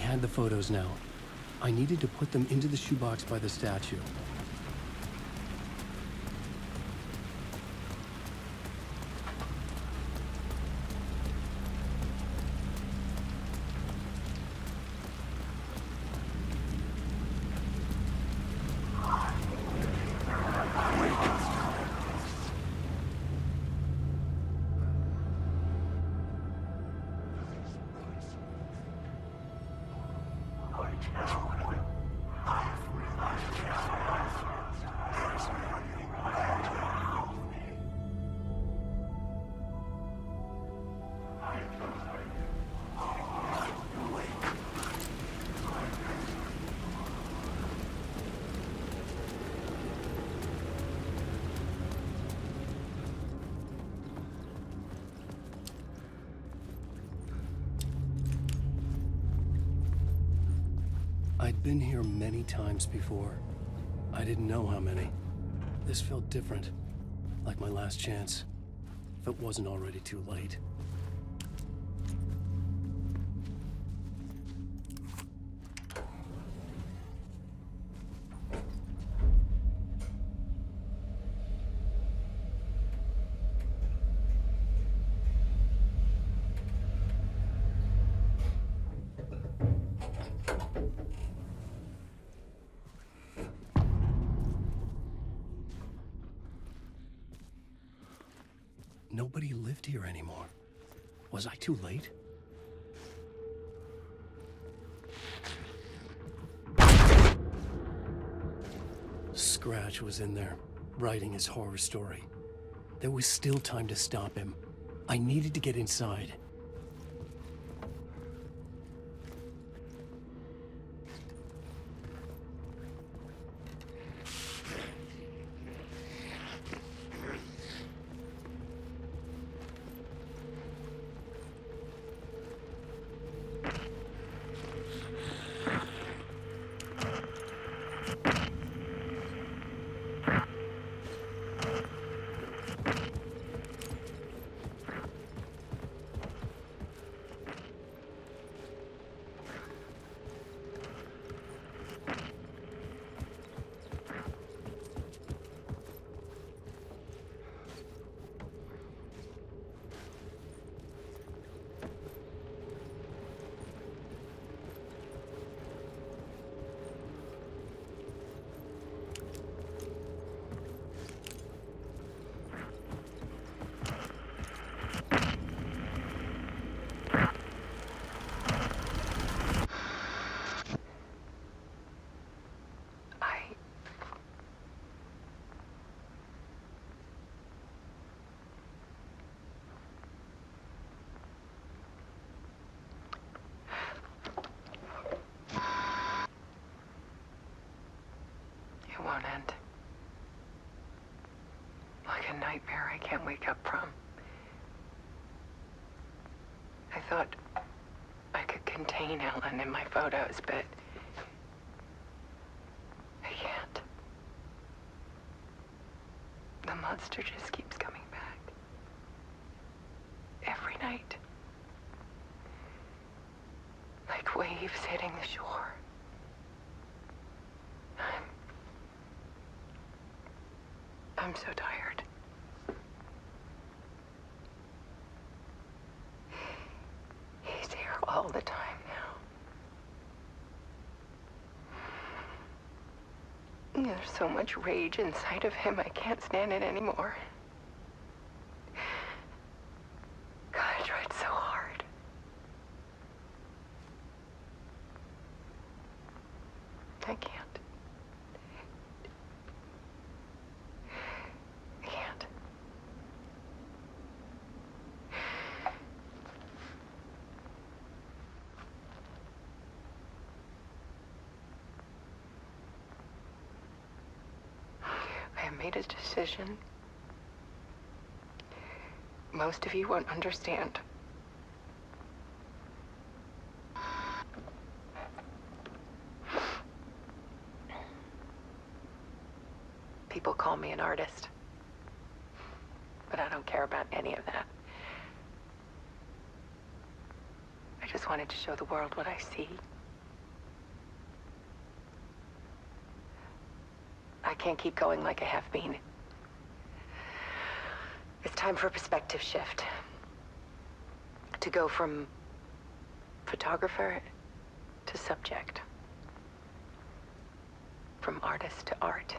had the photos now. I needed to put them into the shoebox by the statue. I'd been here many times before. I didn't know how many. This felt different, like my last chance, if it wasn't already too late. Nobody lived here anymore. Was I too late? Scratch was in there, writing his horror story. There was still time to stop him. I needed to get inside. It won't end. Like a nightmare I can't wake up from. I thought I could contain Alan in my photos, but I can't. The monster just keeps coming back. Every night. Like waves hitting the shore. I'm so tired. He's here all the time now. There's so much rage inside of him, I can't stand it anymore. God, I tried so hard. I can't. Made a decision. Most of you won't understand. People call me an artist, but I don't care about any of that. I just wanted to show the world what I see can't keep going like I have been. It's time for a perspective shift. To go from photographer to subject. From artist to art.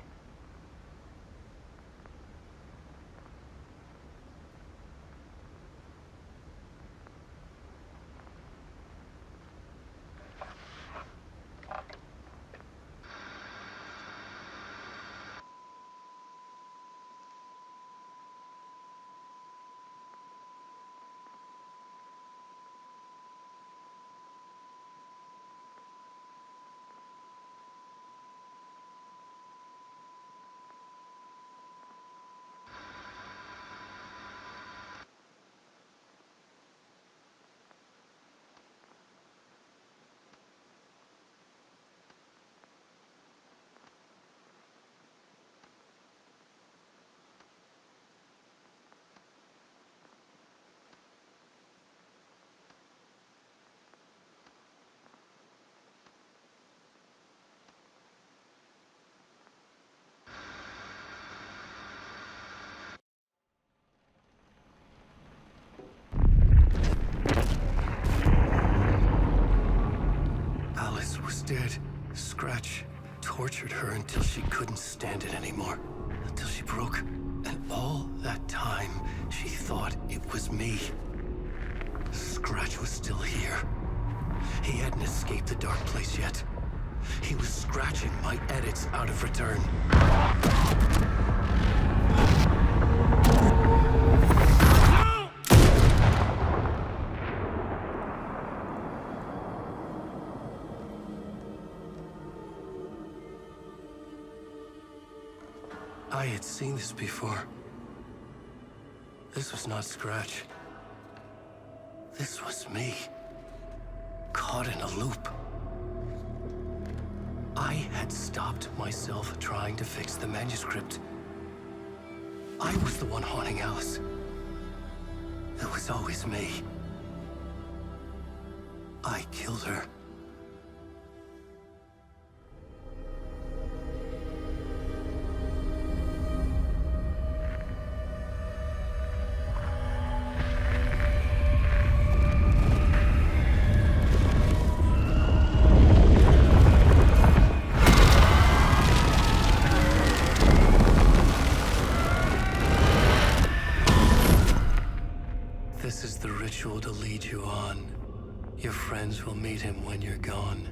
Dead. Scratch tortured her until she couldn't stand it anymore. Until she broke. And all that time, she thought it was me. Scratch was still here. He hadn't escaped the dark place yet. He was scratching my edits out of return. I had seen this before. This was not Scratch. This was me. Caught in a loop. I had stopped myself trying to fix the manuscript. I was the one haunting Alice. It was always me. I killed her. This is the ritual to lead you on. Your friends will meet him when you're gone.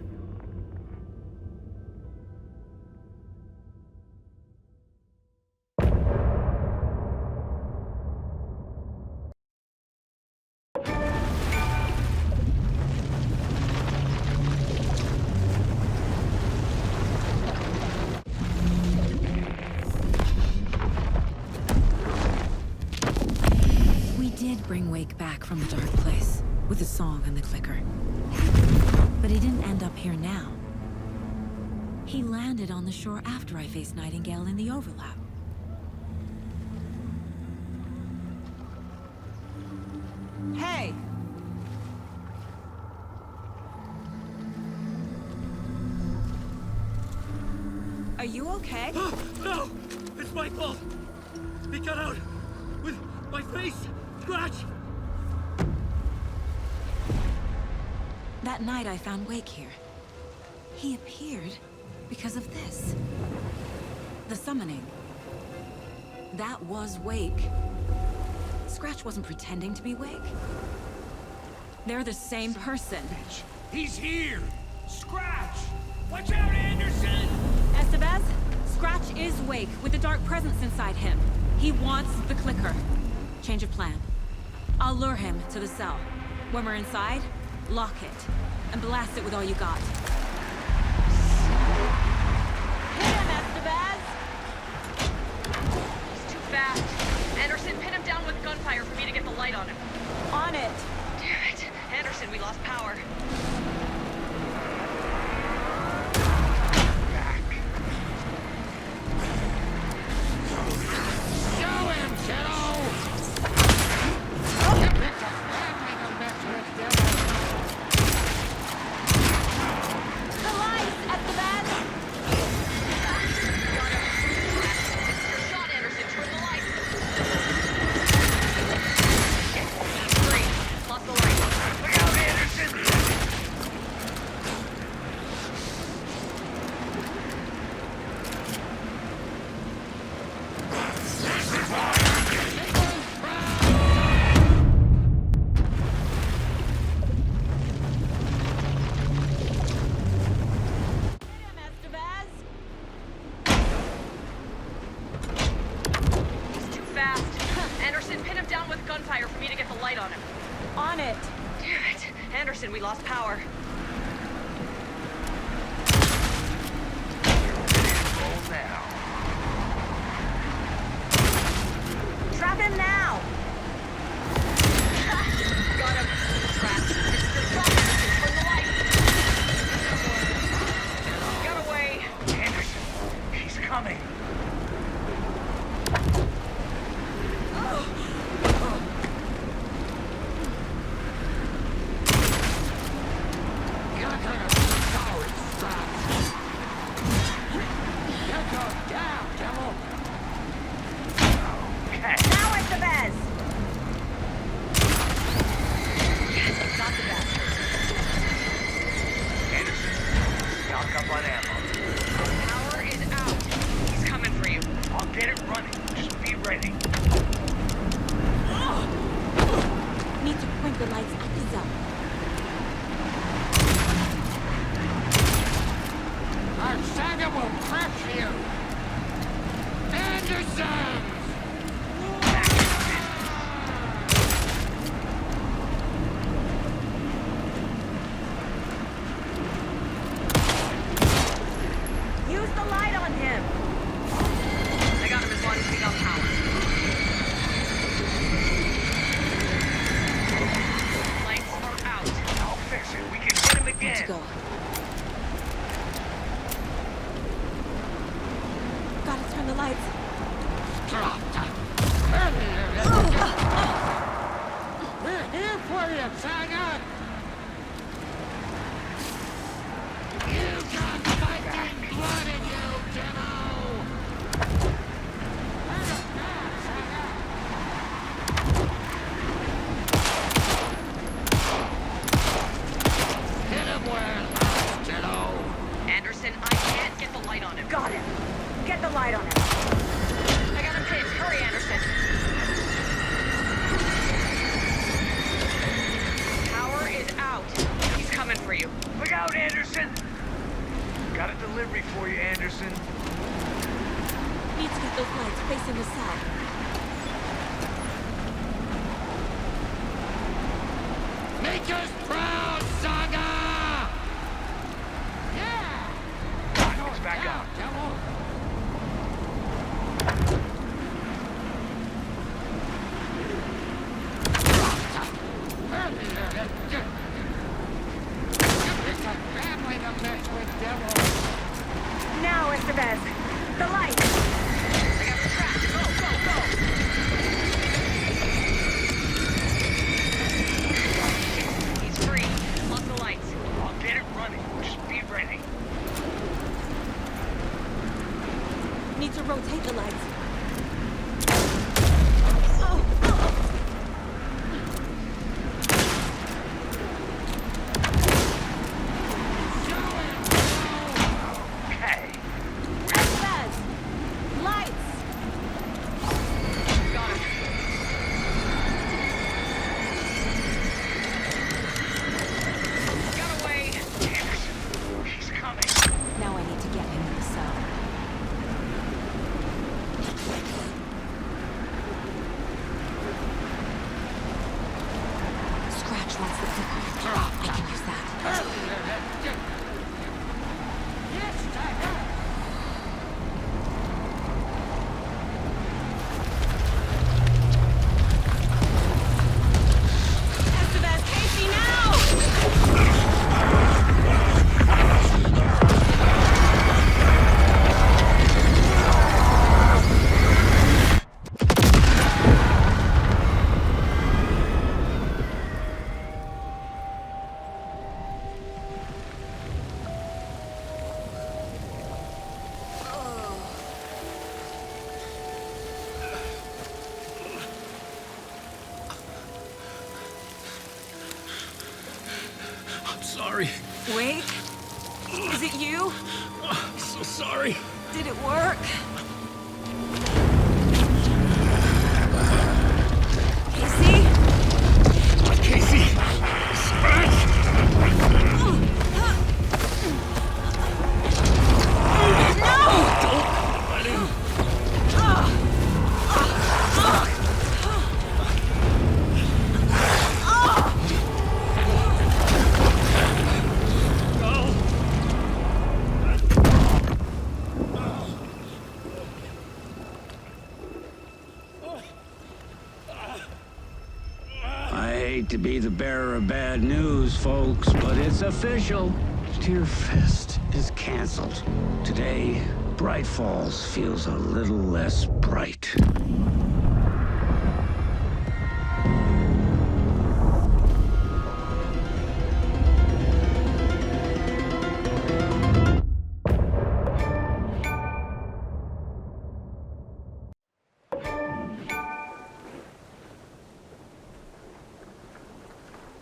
Bring Wake back from the dark place with the song and the clicker. But he didn't end up here now. He landed on the shore after I faced Nightingale in the overlap. Hey! Are you okay? No! It's my fault! He got out! With my face! Scratch! That night I found Wake here. He appeared because of this. The summoning. That was Wake. Scratch wasn't pretending to be Wake. They're the same person. Bitch! He's here! Scratch! Watch out, Anderson! Estevez, Scratch is Wake with the dark presence inside him. He wants the clicker. Change of plan. I'll lure him to the cell. When we're inside, lock it, and blast it with all you got. Hit him, Estevez! He's too fast. Anderson, pin him down with gunfire for me to get the light on him. On it! Damn it. Anderson, we lost power. Anderson, we lost power. Roll now. Trap him now! Got him. Trapped. It's still dropping. Turn the light. Got away. Anderson, he's coming. Now it's the best! Not the best. Anderson, stock up on ammo. Power is out. He's coming for you. I'll get it running. Just be ready. Need to point the lights at the zone. Our Saga will crush you! Anderson! Use the light on him! I got him as long as we got power. Lights are out. I'll fix it. We can hit him Need to again. go. Gotta turn the lights. We're here for you, Saga! You got fighting blood in you, Demo! Turn it back, Saga! Hit him where it hurts, Demo! Anderson, I can't get the light on him. Got him! Get the light on him! I got him pinned. Hurry, Anderson. Power is out. He's coming for you. Look out, Anderson! Got a delivery for you, Anderson. Need to get those lights facing the south. Make us proud, Saga! Yeah! It's back up. Devil! It's a family to mess with, Devil! Now it's the best! The light! I got him trapped. Go, go, go. He's free. Lock the lights. I'll get it running. Just be ready. Need to rotate the lights. Okay. Baz! Lights! Got him. Got away. Anderson, he's coming. Now I need to get him in the cell. Scratch wants the clicker. I can use that. Yes, Saga! Estevez, Casey, now! I'm sorry. Wait. Is it you? I'm so sorry. Did it work? Casey? Casey! Scratch! Let him. hate to be the bearer of bad news, folks, but it's official. Tear Fest is canceled. Today, Bright Falls feels a little less bright.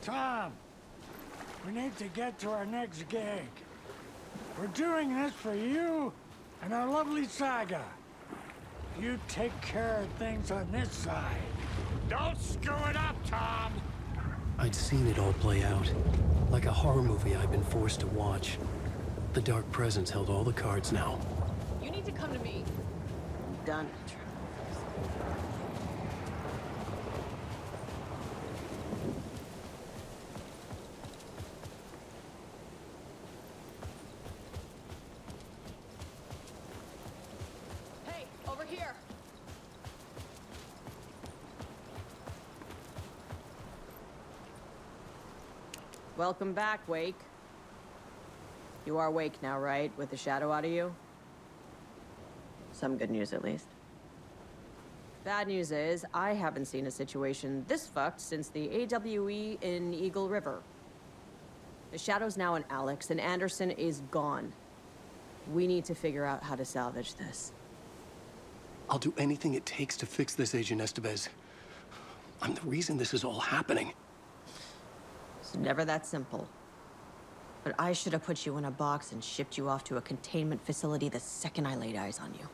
Tom, we need to get to our next gig. We're doing this for you and our lovely Saga. You take care of things on this side. Don't screw it up, Tom! I'd seen it all play out. Like a horror movie I'd been forced to watch. The Dark Presence held all the cards now. You need to come to me. Done. Hey, over here. Welcome back, Wake. You are Wake now, right? With the shadow out of you? Some good news, at least. Bad news is, I haven't seen a situation this fucked since the AWE in Eagle River. The shadow's now in Alex, and Anderson is gone. We need to figure out how to salvage this. I'll do anything it takes to fix this, Agent Estevez. I'm the reason this is all happening. It's never that simple. But I should have put you in a box and shipped you off to a containment facility the second I laid eyes on you.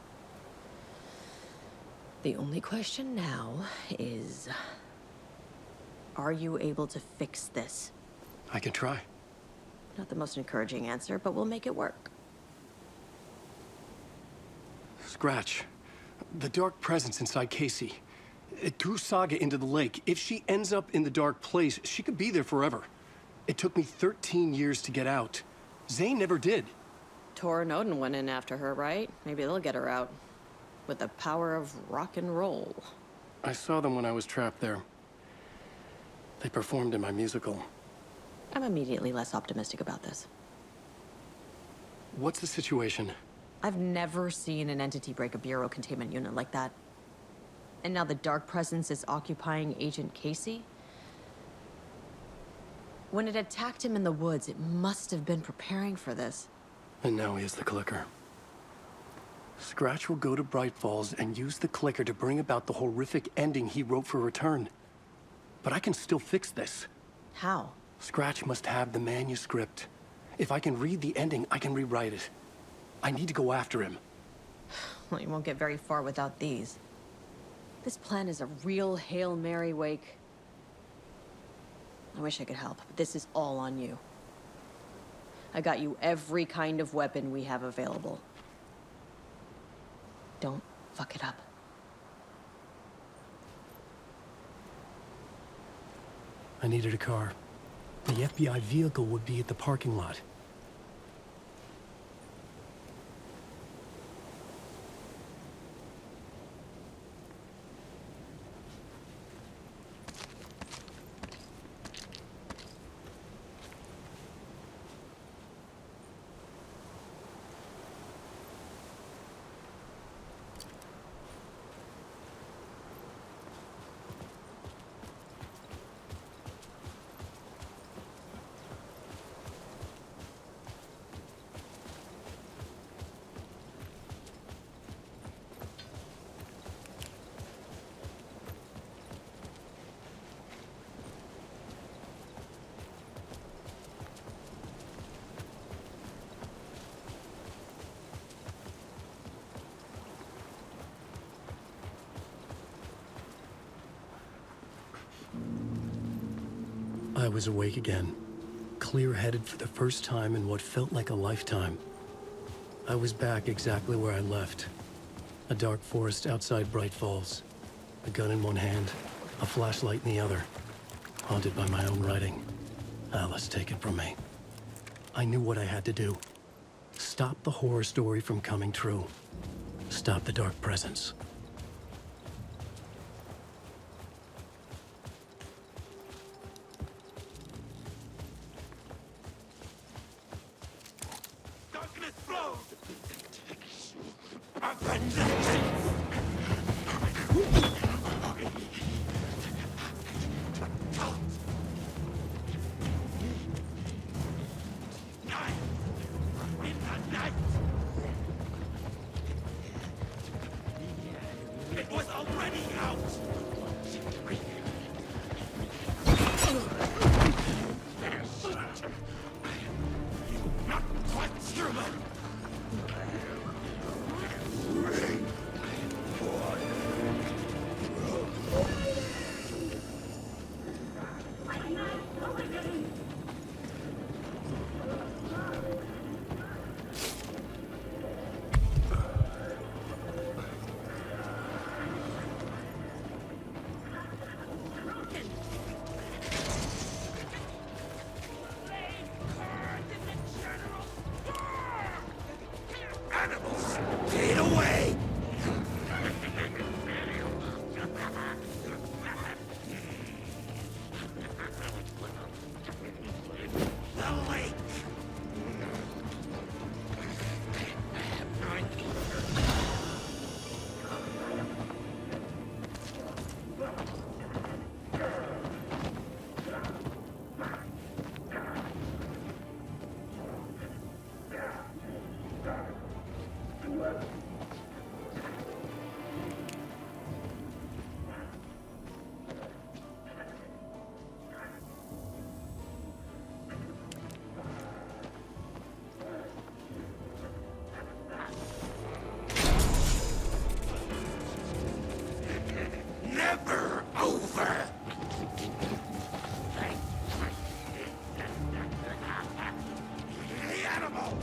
The only question now is... are you able to fix this? I can try. Not the most encouraging answer, but we'll make it work. Scratch. The Dark Presence inside Casey. It threw Saga into the lake. If she ends up in the dark place, she could be there forever. It took me 13 years to get out. Zane never did. Tor and Odin went in after her, right? Maybe they'll get her out. With the power of rock and roll. I saw them when I was trapped there. They performed in my musical. I'm immediately less optimistic about this. What's the situation? I've never seen an entity break a bureau containment unit like that. And now the Dark Presence is occupying Agent Casey? When it attacked him in the woods, it must have been preparing for this. And now he has the clicker. Scratch will go to Bright Falls and use the clicker to bring about the horrific ending he wrote for Return. But I can still fix this. How? Scratch must have the manuscript. If I can read the ending, I can rewrite it. I need to go after him. Well, you won't get very far without these. This plan is a real Hail Mary, Wake. I wish I could help, but this is all on you. I got you every kind of weapon we have available. Don't fuck it up. I needed a car. The FBI vehicle would be at the parking lot. I was awake again, clear-headed for the first time in what felt like a lifetime. I was back exactly where I left. A dark forest outside Bright Falls. A gun in one hand, a flashlight in the other. Haunted by my own writing. Alice taken from me. I knew what I had to do. Stop the horror story from coming true. Stop the Dark Presence. It was already out! Not quite human! Animals! Get away! The lake! Never over! The animal!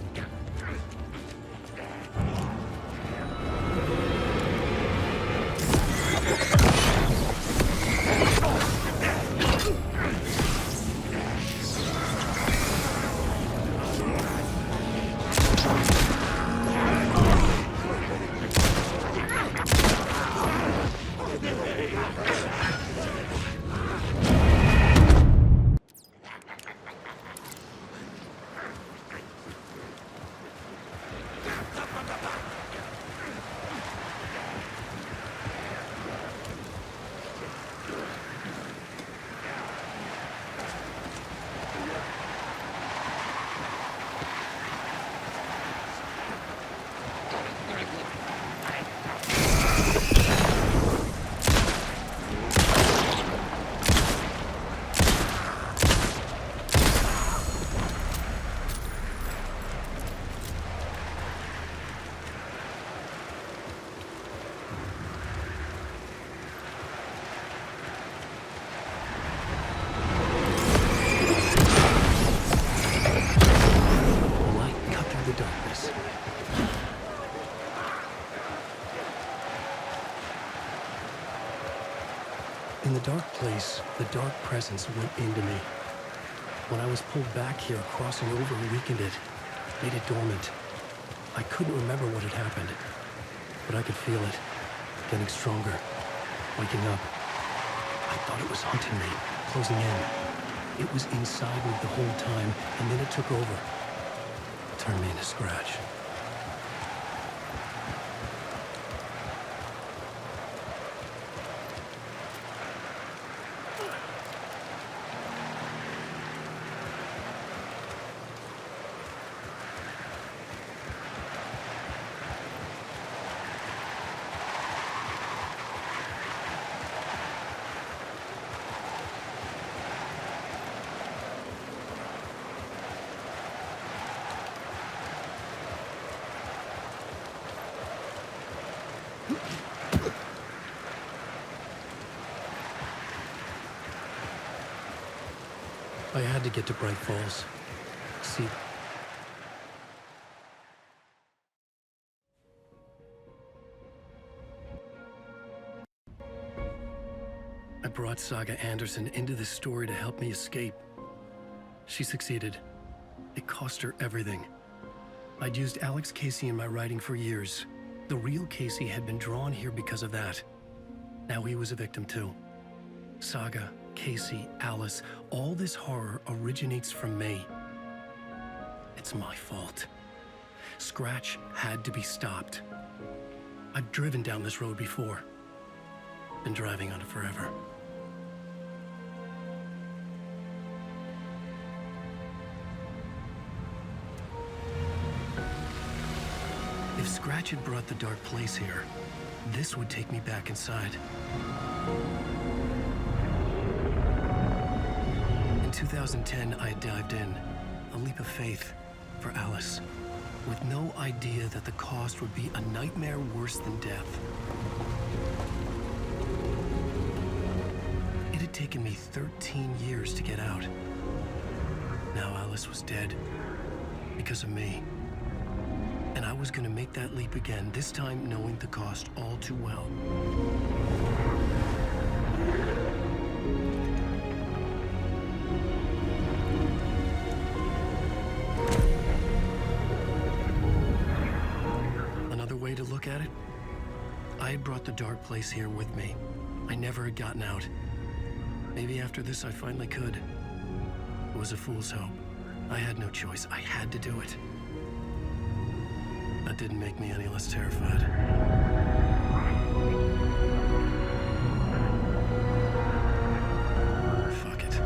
In the dark place, the dark presence went into me. When I was pulled back here, crossing over weakened it, made it dormant. I couldn't remember what had happened, but I could feel it, getting stronger, waking up. I thought it was hunting me, closing in. It was inside me the whole time, and then it took over. Turned me into Scratch. I had to get to Bright Falls. See... I brought Saga Anderson into this story to help me escape. She succeeded. It cost her everything. I'd used Alex Casey in my writing for years. The real Casey had been drawn here because of that. Now he was a victim too. Saga, Casey, Alice, all this horror originates from me. It's my fault. Scratch had to be stopped. I've driven down this road before. Been driving on it forever. If Scratch had brought the dark place here, this would take me back inside. In 2010, I dived in, a leap of faith for Alice, with no idea that the cost would be a nightmare worse than death. It had taken me 13 years to get out. Now Alice was dead, because of me. And I was gonna make that leap again, this time knowing the cost all too well. Another way to look at it, I had brought the dark place here with me. I never had gotten out. Maybe after this I finally could. It was a fool's hope. I had no choice. I had to do it. That didn't make me any less terrified. Fuck it.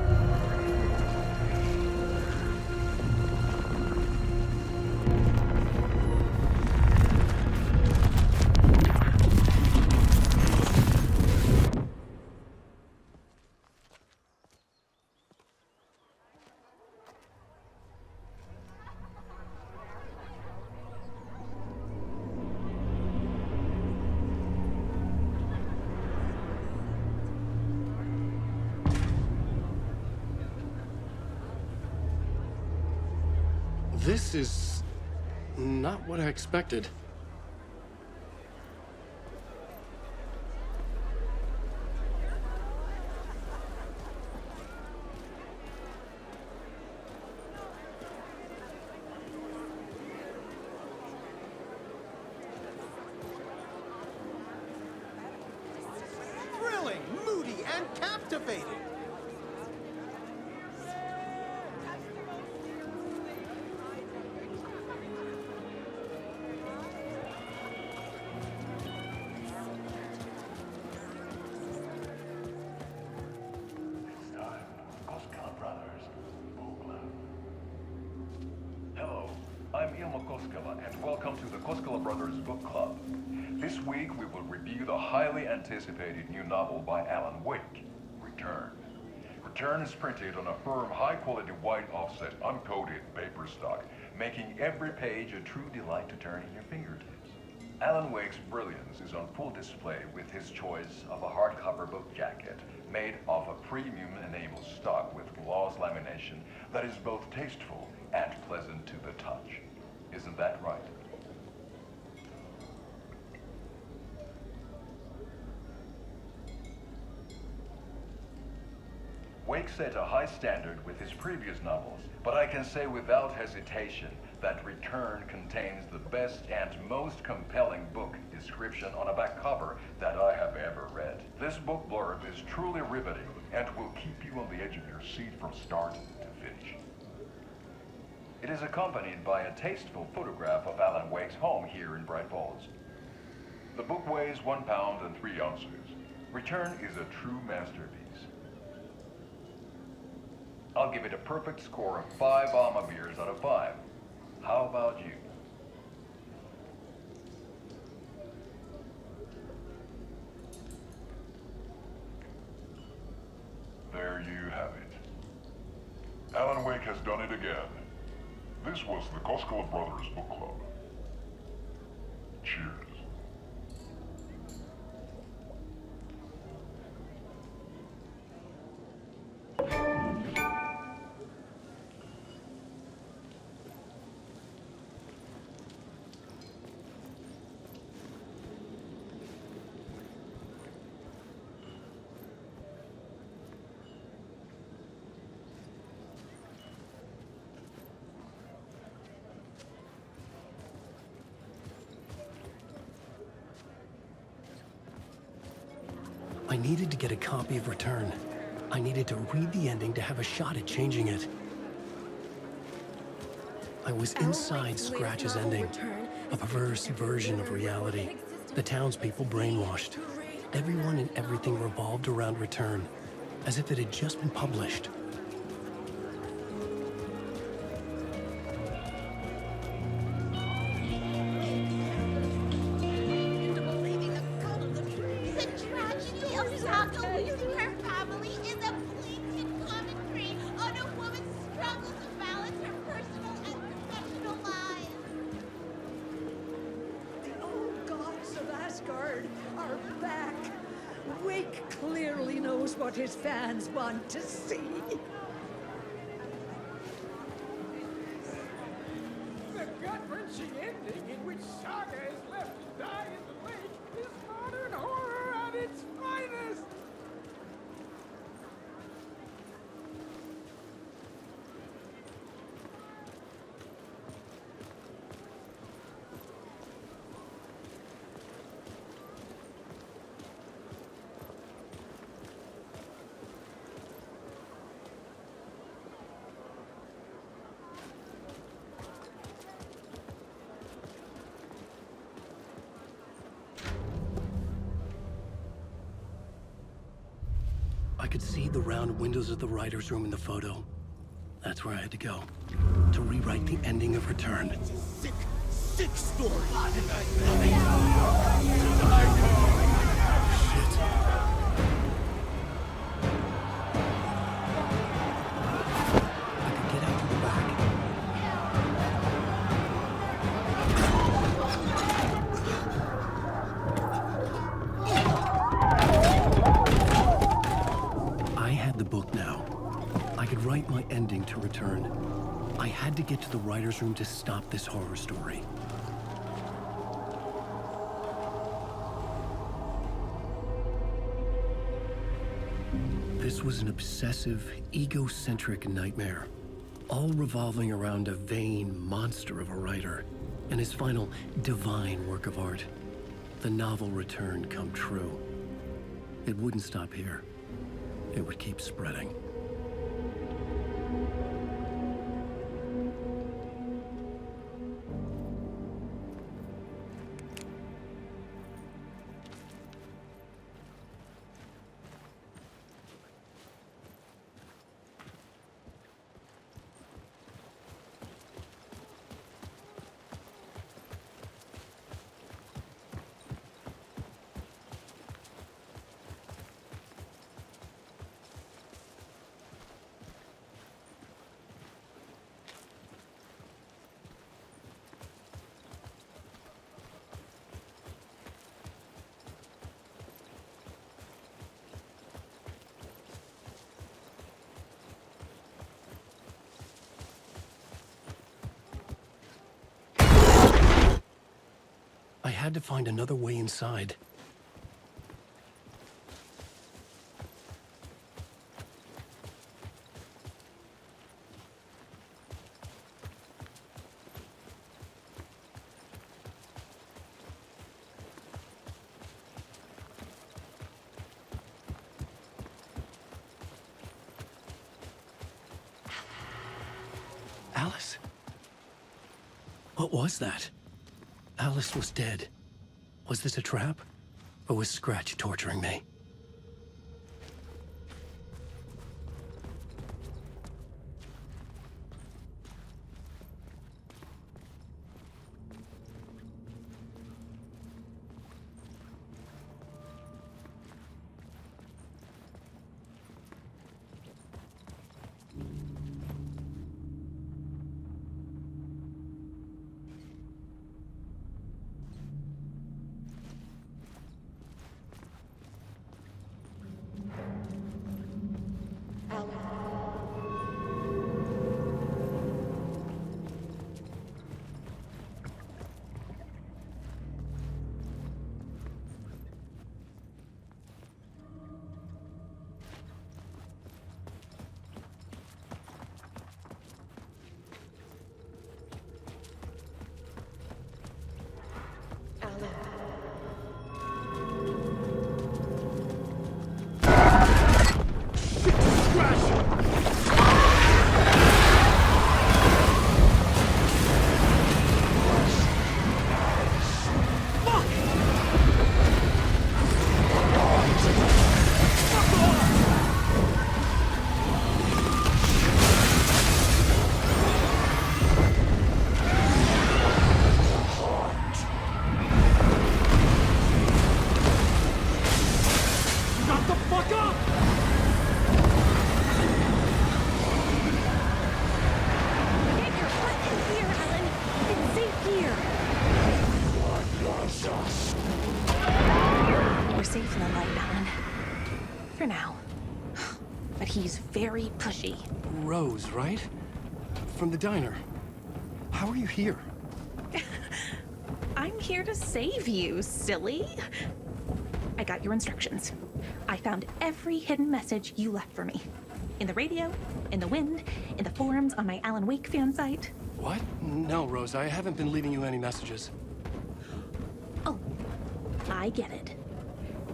This is not what I expected. Thrilling, moody, and captivating. And welcome to the Koskela Brothers Book Club. This week we will review the highly anticipated new novel by Alan Wake, Return. Return is printed on a firm, high-quality white offset, uncoated paper stock, making every page a true delight to turn in your fingertips. Alan Wake's brilliance is on full display with his choice of a hardcover book jacket made of a premium enamel stock with gloss lamination that is both tasteful and pleasant to the touch. Isn't that right? Wake set a high standard with his previous novels, but I can say without hesitation that Return contains the best and most compelling book description on a back cover that I have ever read. This book blurb is truly riveting and will keep you on the edge of your seat from start to finish. It is accompanied by a tasteful photograph of Alan Wake's home here in Bright Falls. The book weighs 1 pound and 3 ounces. Return is a true masterpiece. I'll give it a perfect score of 5 Alma beers out of 5. How about you? There you have it. Alan Wake has done it again. This was the Koskela Brothers Book Club. Cheers. I needed to get a copy of Return. I needed to read the ending to have a shot at changing it. I was inside Scratch's ending, a perverse version of reality. The townspeople brainwashed. Everyone and everything revolved around Return, as if it had just been published. The tragedy of Saga losing her family is a blatant commentary on a woman's struggle to balance her personal and professional lives. The old gods of Asgard are back. Wake clearly knows what his fans want to see. The gut-wrenching ending in which Saga is left to die in the lake is modern horror at its finest! I could see the round windows of the writer's room in the photo. That's where I had to go, to rewrite the ending of Return. Sick story. Write my ending to Return. I had to get to the writer's room to stop this horror story. This was an obsessive, egocentric nightmare, all revolving around a vain monster of a writer and his final divine work of art, the novel Return come true. It wouldn't stop here. It would keep spreading. I had to find another way inside. Alice? What was that? Alice was dead. Was this a trap? Or was Scratch torturing me? very pushy. Rose, right? From the diner. How are you here? I'm here to save you, silly. I got your instructions. I found every hidden message you left for me. In the radio, in the wind, in the forums on my Alan Wake fan site. What? No, Rose, I haven't been leaving you any messages. Oh, I get it.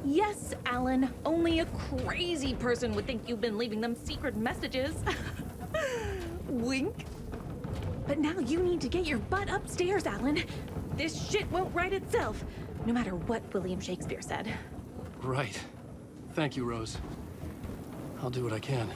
Yes, Alan, only a crazy person would think you've been leaving them secret messages. Wink. But now you need to get your butt upstairs, Alan. This shit won't right itself, no matter what William Shakespeare said. Right. Thank you, Rose. I'll do what I can.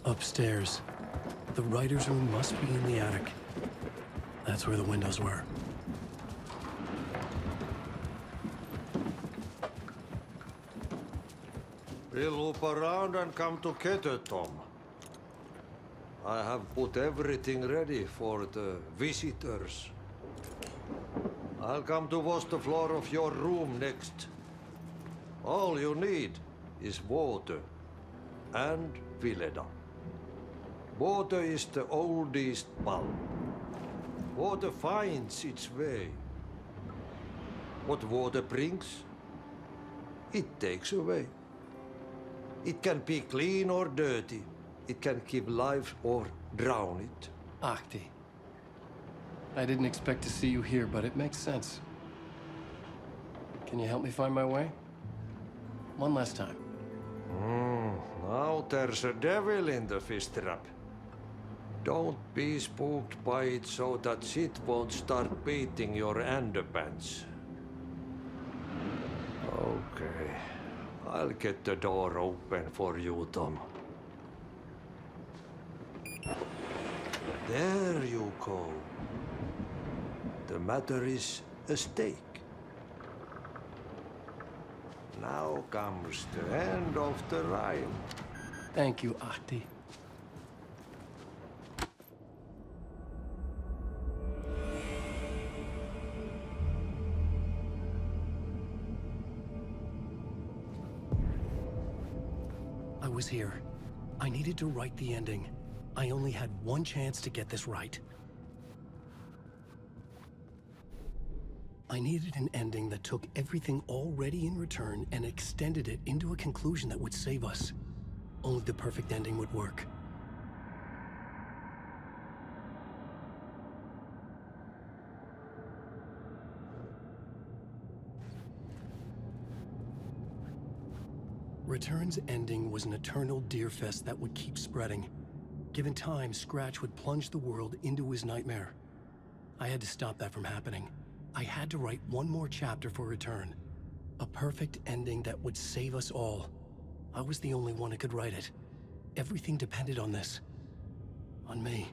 Upstairs. The writer's room must be in the attic. That's where the windows were. We'll loop around and come together, Tom. I have put everything ready for the visitors. I'll come to wash the floor of your room next. All you need is water and Vileda. Water is the oldest bulb. Water finds its way. What water brings, it takes away. It can be clean or dirty. It can give life or drown it. Ahti. I didn't expect to see you here, but it makes sense. Can you help me find my way? One last time. Now there's a devil in the fish trap. Don't be spooked by it so that shit won't start beating your underpants. Okay. I'll get the door open for you, Tom. There you go. The matter is a stake. Now comes the end of the rhyme. Thank you, Ahti. I was here. I needed to write the ending. I only had one chance to get this right. I needed an ending that took everything already in return and extended it into a conclusion that would save us. Only the perfect ending would work. Return's ending was an eternal deerfest that would keep spreading. Given time, Scratch would plunge the world into his nightmare. I had to stop that from happening. I had to write one more chapter for Return. A perfect ending that would save us all. I was the only one who could write it. Everything depended on this. On me.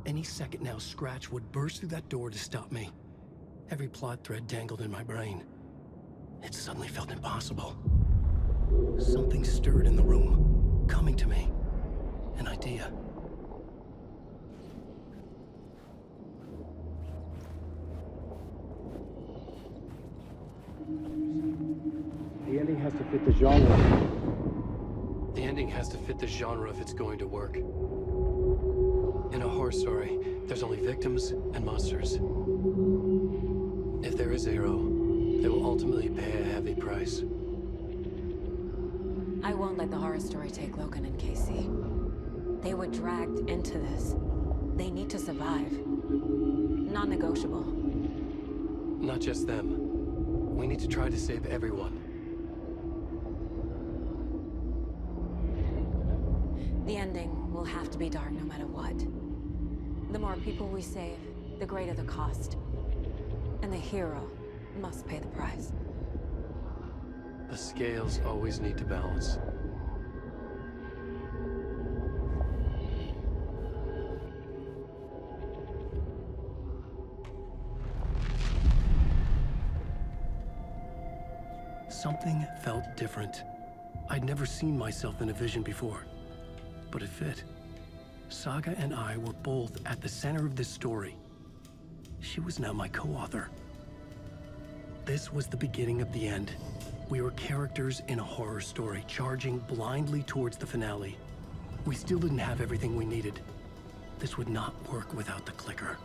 Any second now, Scratch would burst through that door to stop me. Every plot thread dangled in my brain. It suddenly felt impossible. Something stirred in the room, coming to me. An idea. The ending has to fit the genre. The ending has to fit the genre if it's going to work. In a horror story, there's only victims and monsters. If there is a hero, they will ultimately pay a heavy price. I won't let the horror story take Logan and Casey. They were dragged into this. They need to survive. Non-negotiable. Not just them. We need to try to save everyone. The ending will have to be dark no matter what. The more people we save, the greater the cost. And the hero must pay the price. The scales always need to balance. Something felt different. I'd never seen myself in a vision before, but it fit. Saga and I were both at the center of this story. She was now my co-author. This was the beginning of the end. We were characters in a horror story, charging blindly towards the finale. We still didn't have everything we needed. This would not work without the clicker.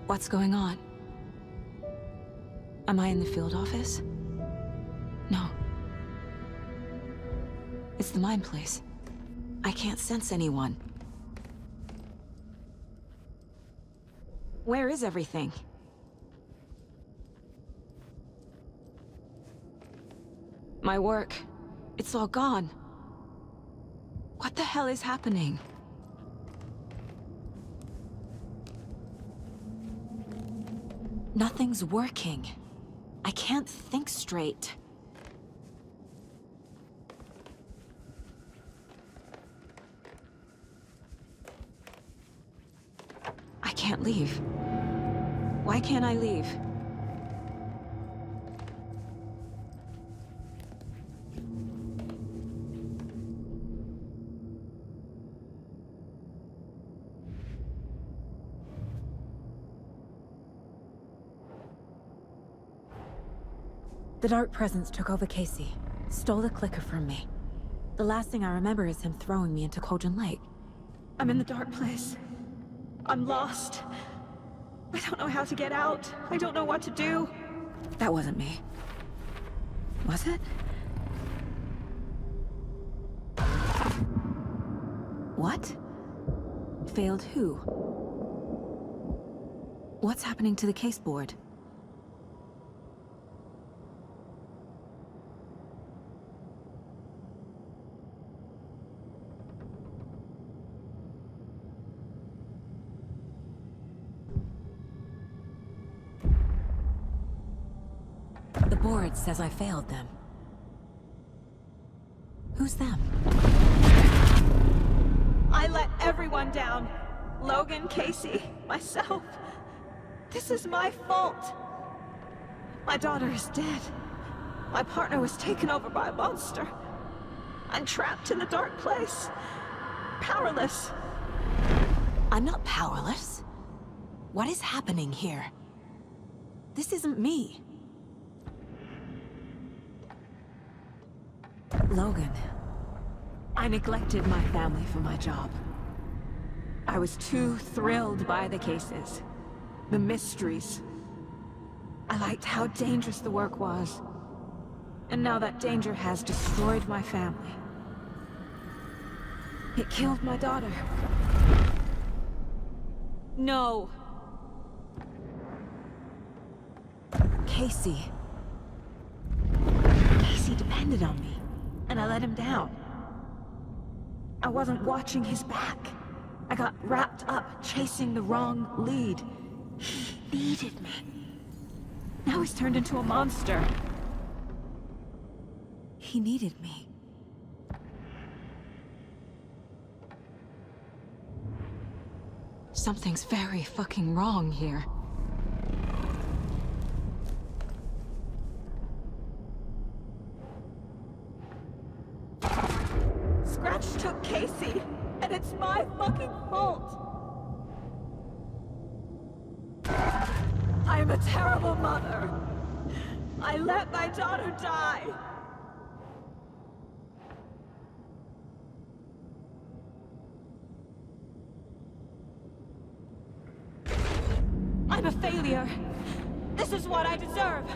What's going on? Am I in the field office? No. It's the mine place. I can't sense anyone. Where is everything? My work. It's all gone. What the hell is happening? Nothing's working. I can't think straight. I can't leave. Why can't I leave? The Dark Presence took over Casey, stole the clicker from me. The last thing I remember is him throwing me into Cauldron Lake. I'm in the dark place. I'm lost. I don't know how to get out. I don't know what to do. That wasn't me. Was it? What? Failed who? What's happening to the case board? The board says I failed them. Who's them? I let everyone down. Logan, Casey, myself. This is my fault. My daughter is dead. My partner was taken over by a monster. I'm trapped in the dark place. Powerless. I'm not powerless. What is happening here? This isn't me. Logan, I neglected my family for my job. I was too thrilled by the cases, the mysteries. I liked how dangerous the work was. And now that danger has destroyed my family. It killed my daughter. No. Casey. Casey depended on me. And I let him down. I wasn't watching his back. I got wrapped up chasing the wrong lead. He needed me. Now he's turned into a monster. He needed me. Something's very fucking wrong here. Scratch took Casey, and it's my fucking fault. I'm a terrible mother. I let my daughter die. I'm a failure. This is what I deserve.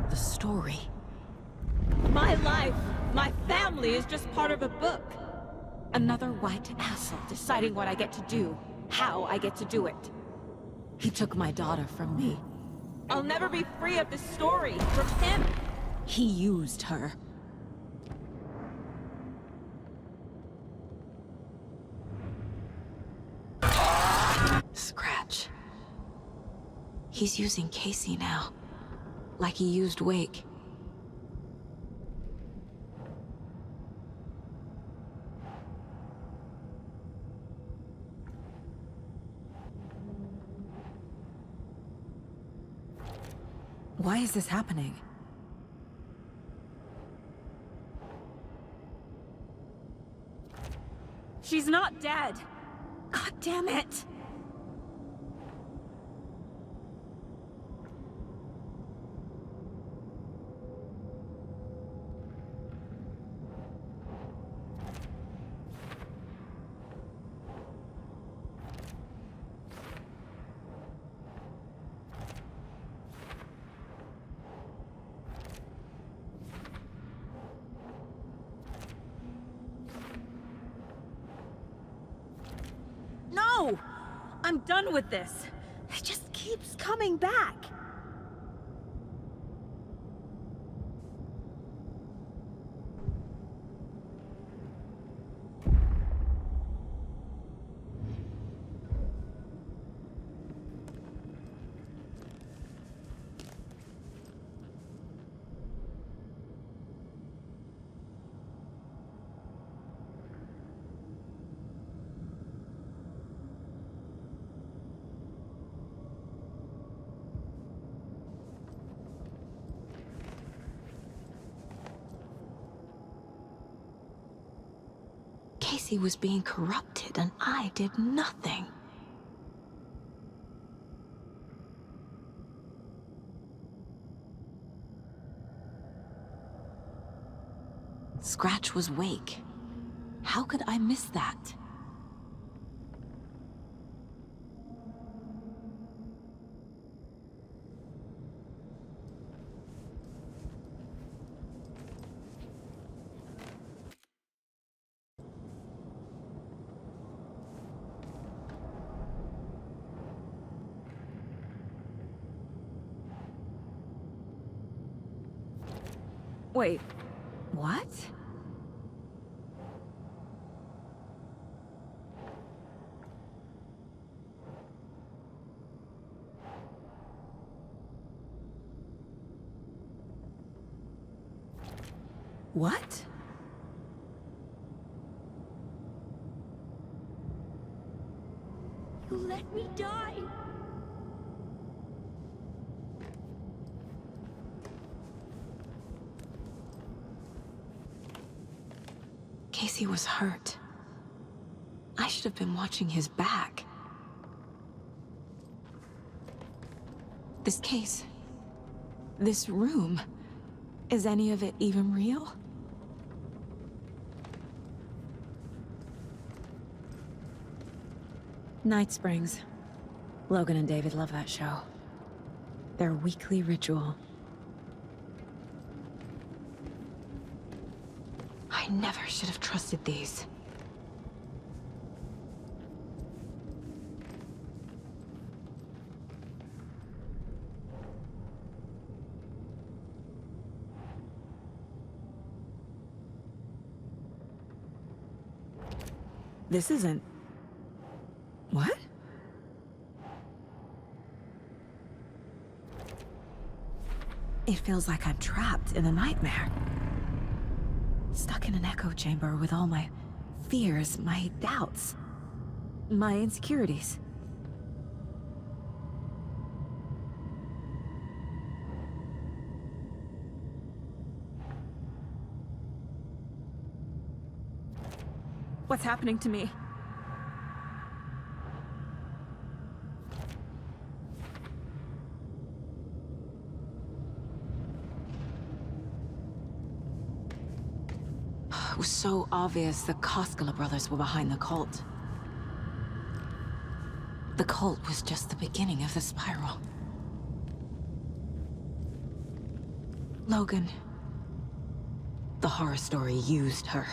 The assembly is just part of a book. Another white asshole deciding what I get to do, how I get to do it. He took my daughter from me. I'll never be free of this story from him. He used her. Scratch. He's using Casey now, like he used Wake. Why is this happening? She's not dead. God damn it. No! I'm done with this. It just keeps coming back. Casey was being corrupted, and I did nothing. Scratch was Wake. How could I miss that? Wait, what? What? You let me die. Casey was hurt. I should have been watching his back. This case, this room, is any of it even real? Night Springs. Logan and David love that show. Their weekly ritual. I never should have trusted these. This isn't... What? It feels like I'm trapped in a nightmare. Stuck in an echo chamber with all my fears, my doubts, my insecurities. What's happening to me? It was so obvious the Koskela brothers were behind the cult. The cult was just the beginning of the spiral. Logan, the horror story used her.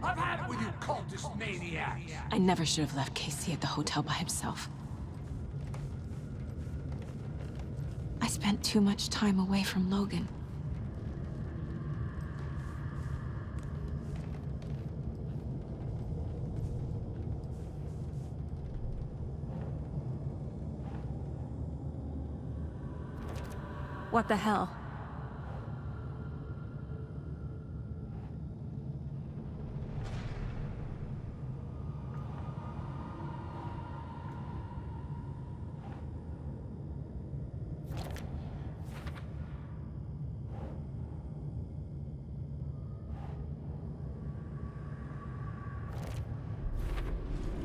I've had it with you cultist maniacs! I never should have left Casey at the hotel by himself. I spent too much time away from Logan. What the hell?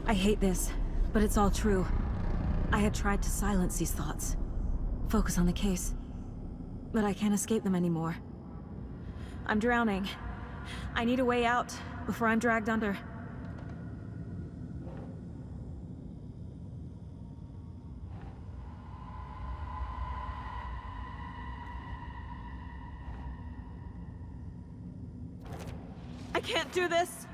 I hate this, but it's all true. I had tried to silence these thoughts, focus on the case, but I can't escape them anymore. I'm drowning. I need a way out before I'm dragged under. I can't do this!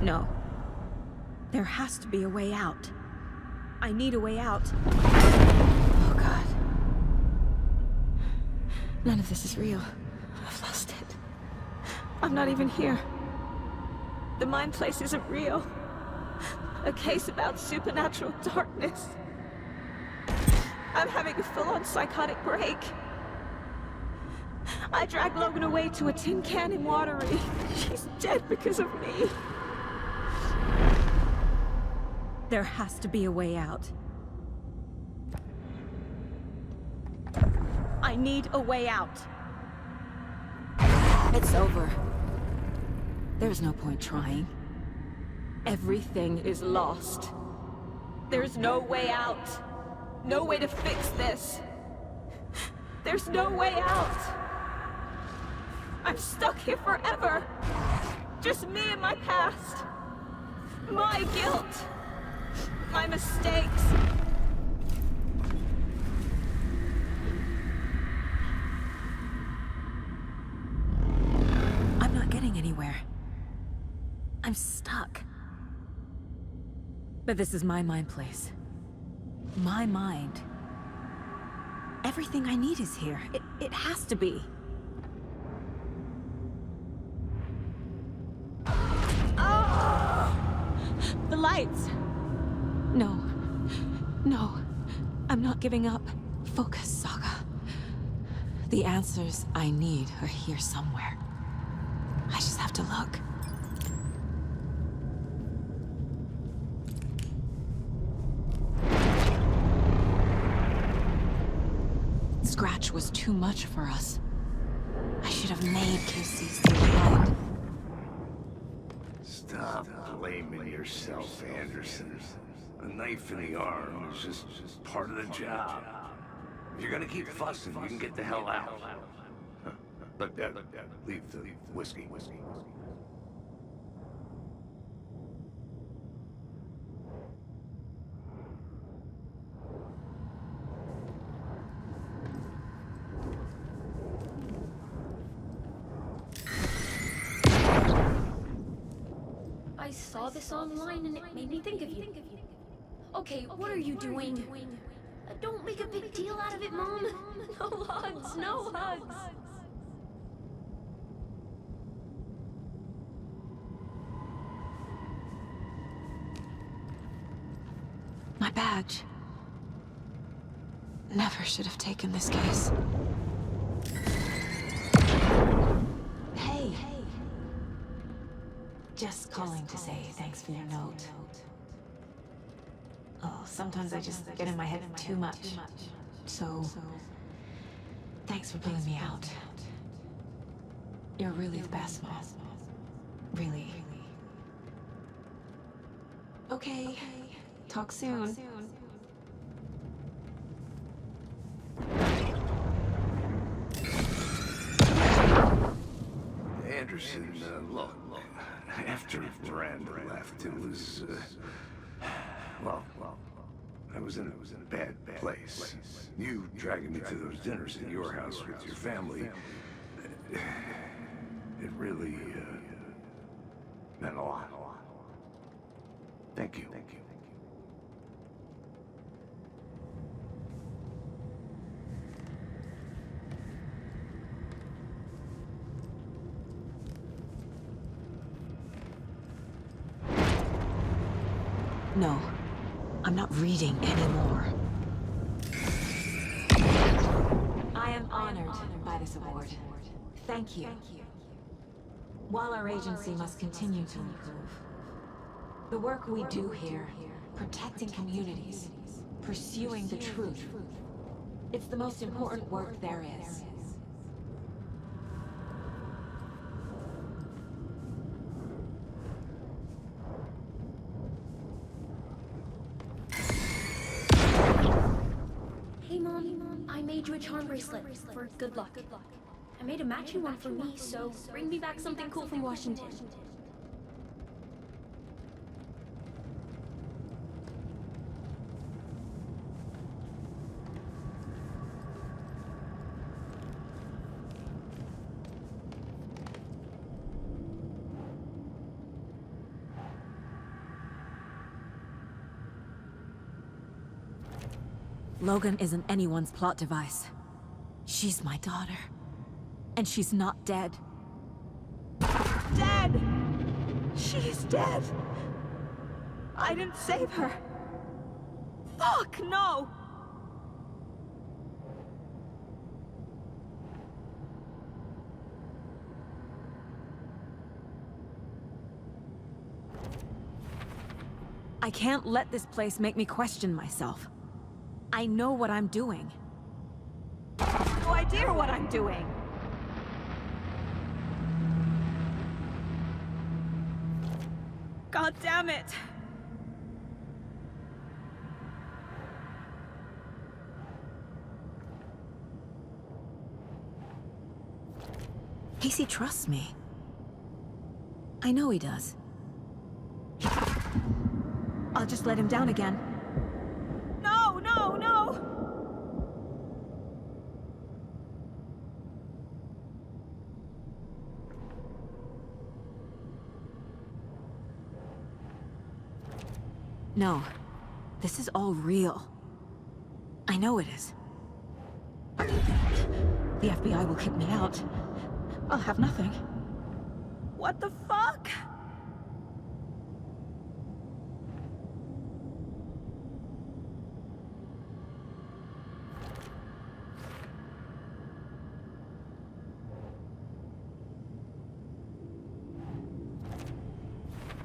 No. There has to be a way out. I need a way out. Oh, God. None of this is real. I've lost it. I'm not even here. The mind place isn't real. A case about supernatural darkness. I'm having a full-on psychotic break. I dragged Logan away to a tin can in Watery. She's dead because of me. There has to be a way out. I need a way out. It's over. There's no point trying. Everything is lost. There's no way out. No way to fix this. There's no way out. I'm stuck here forever. Just me and my past. My guilt. My mistakes. I'm not getting anywhere. I'm stuck. But this is my mind place. My mind. Everything I need is here. It has to be. Oh! The lights! No. No. I'm not giving up. Focus, Saga. The answers I need are here somewhere. I just have to look. Scratch was too much for us. I should have made Casey stay behind. Stop blaming yourself, Anderson. A knife in the arm is just part of the job. If you're gonna keep fussing, you can get the hell out. Look, Dad, leave the whiskey. I saw this online and it made me think of you. Okay, what are you doing? Don't make a big deal out of it, Mom. No hugs, no hugs. My badge. Never should have taken this case. Hey. Just calling to say thanks for your note. Oh, sometimes I just get in my head too much. So, thanks for pulling me out. You're really the best, Mom. Really. Okay. Talk soon. Anderson, look, after Miranda left, it was, well, I was in a bad place. You dragging me to those dinners at your house with your family, it really, meant a lot. Thank you. No, I'm not reading anymore. I am honored by this award. Thank you. While our agency must continue to improve, the work we do here, protecting communities, pursuing the truth, it's the most important work there is. Hey, Mom, I made you a charm bracelet for good luck. I made a matching one for me, so bring me back something cool from Washington. Logan isn't anyone's plot device. She's my daughter. And she's not dead. Dead! She's dead! I didn't save her. Fuck, no! I can't let this place make me question myself. I know what I'm doing. No idea what I'm doing. God damn it! Casey trusts me. I know he does. I'll just let him down again. No, no, no! No. This is all real. I know it is. The FBI will kick me out. I'll have nothing. What the fuck?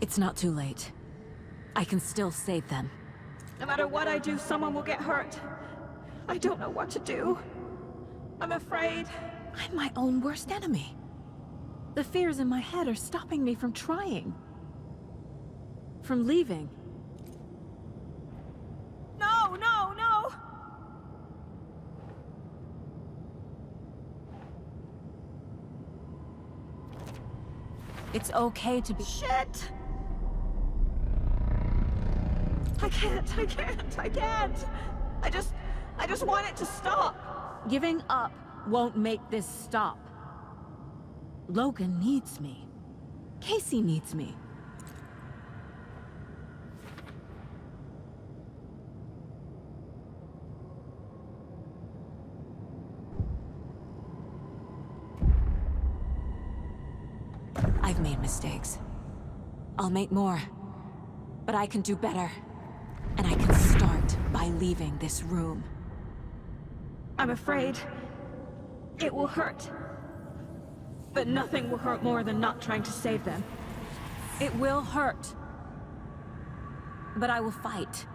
It's not too late. I can still save them. No matter what I do, someone will get hurt. I don't know what to do. I'm afraid. I'm my own worst enemy. The fears in my head are stopping me from trying. From leaving. No, no, no! It's okay to be— Shit! I can't! I just want it to stop! Giving up won't make this stop. Logan needs me. Casey needs me. I've made mistakes. I'll make more. But I can do better. And I can start by leaving this room. I'm afraid it will hurt. But nothing will hurt more than not trying to save them. It will hurt. But I will fight.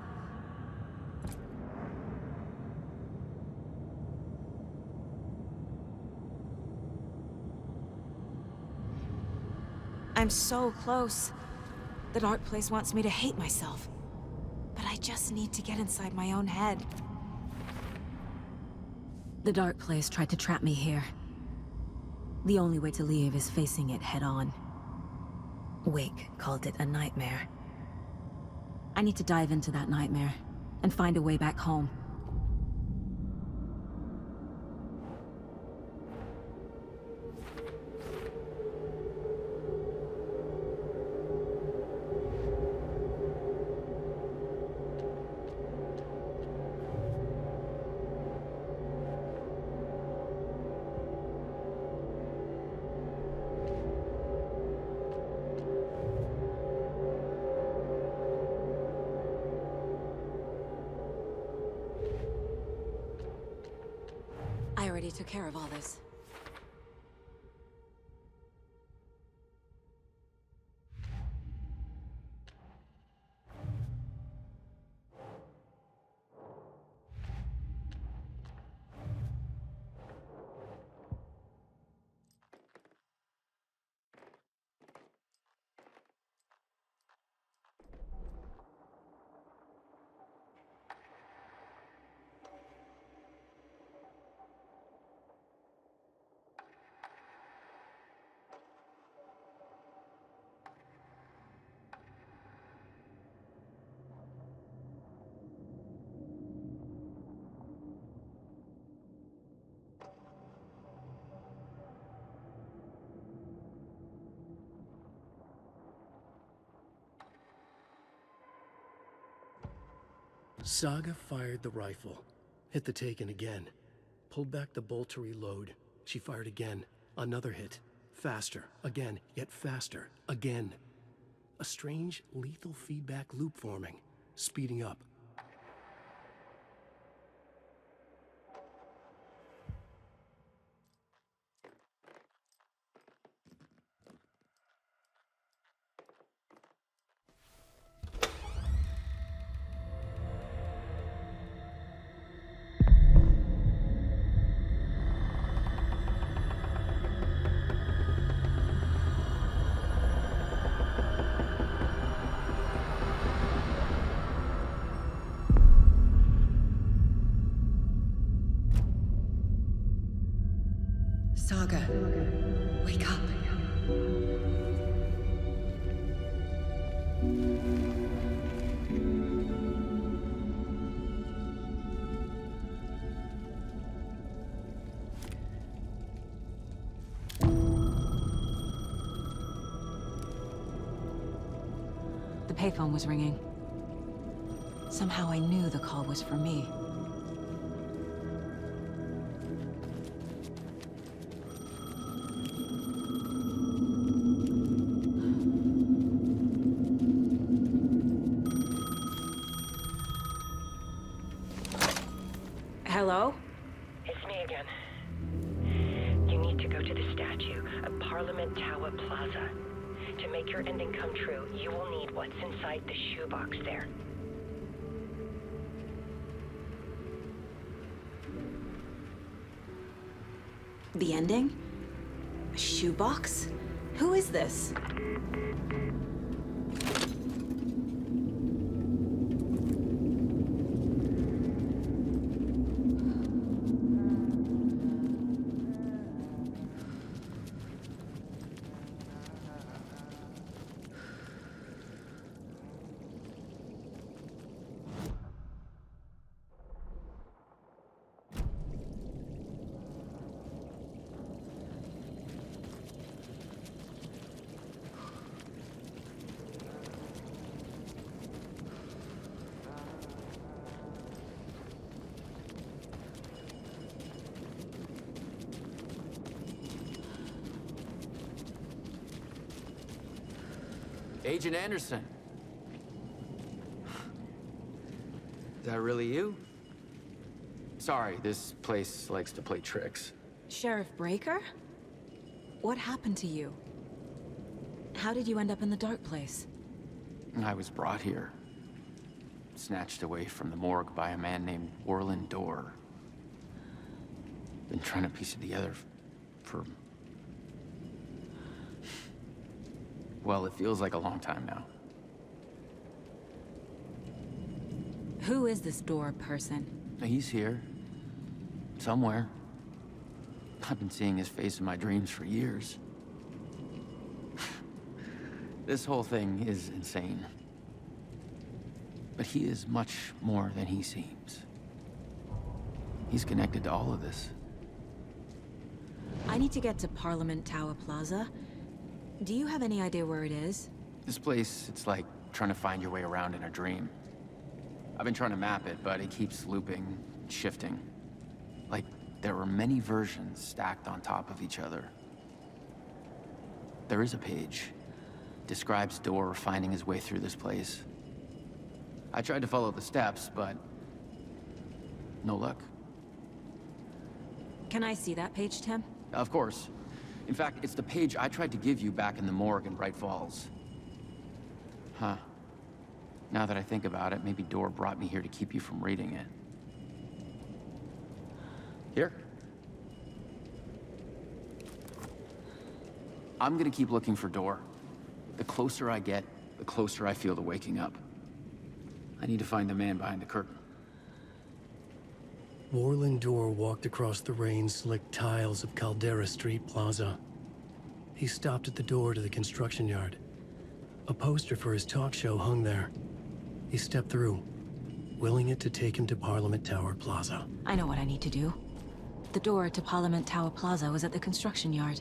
I'm so close. The dark place wants me to hate myself. But I just need to get inside my own head. The dark place tried to trap me here. The only way to leave is facing it head-on. Wake called it a nightmare. I need to dive into that nightmare and find a way back home. I already took care of all this. Saga fired the rifle, hit the Taken again, pulled back the bolt to reload. She fired again, another hit, faster, again, yet faster, again. A strange, lethal feedback loop forming, speeding up. Saga, wake up. The payphone was ringing. Somehow I knew the call was for me. Hello? It's me again. You need to go to the statue of Parliament Tower Plaza. To make your ending come true, you will need what's inside the shoebox there. The ending? A shoebox? Who is this? Agent Anderson. Is that really you? Sorry, this place likes to play tricks. Sheriff Breaker? What happened to you? How did you end up in the dark place? I was brought here. Snatched away from the morgue by a man named Orland Dorr. Been trying to piece it together for... well, it feels like a long time now. Who is this Dorr person? He's here. Somewhere. I've been seeing his face in my dreams for years. This whole thing is insane. But he is much more than he seems. He's connected to all of this. I need to get to Parliament Tower Plaza. Do you have any idea where it is? This place, it's like trying to find your way around in a dream. I've been trying to map it, but it keeps looping, shifting. Like there were many versions stacked on top of each other. There is a page. Describes Door finding his way through this place. I tried to follow the steps, but no luck. Can I see that page, Tim? Of course. In fact, it's the page I tried to give you back in the morgue in Bright Falls. Huh. Now that I think about it, maybe Door brought me here to keep you from reading it. Here. I'm gonna keep looking for Door. The closer I get, the closer I feel to waking up. I need to find the man behind the curtain. Warland Dorr walked across the rain-slicked tiles of Caldera Street Plaza. He stopped at the door to the construction yard. A poster for his talk show hung there. He stepped through, willing it to take him to Parliament Tower Plaza. I know what I need to do. The door to Parliament Tower Plaza was at the construction yard.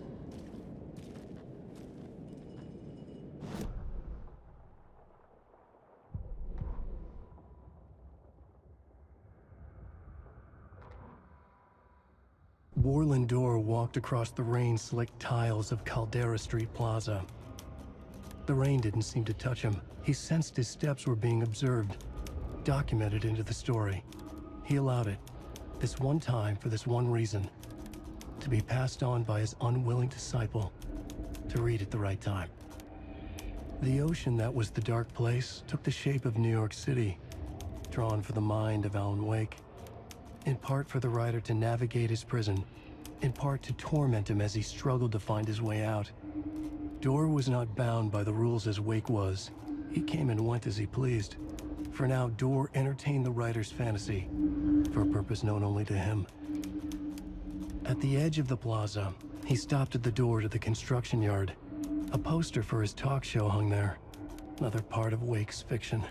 Warland Dorr walked across the rain-slicked tiles of Caldera Street Plaza. The rain didn't seem to touch him. He sensed his steps were being observed, documented into the story. He allowed it, this one time for this one reason, to be passed on by his unwilling disciple, to read at the right time. The ocean that was the dark place took the shape of New York City, drawn for the mind of Alan Wake. In part for the writer to navigate his prison, in part to torment him as he struggled to find his way out. Dorr was not bound by the rules as Wake was. He came and went as he pleased. For now, Dorr entertained the writer's fantasy, for a purpose known only to him. At the edge of the plaza, he stopped at the door to the construction yard. A poster for his talk show hung there, another part of Wake's fiction.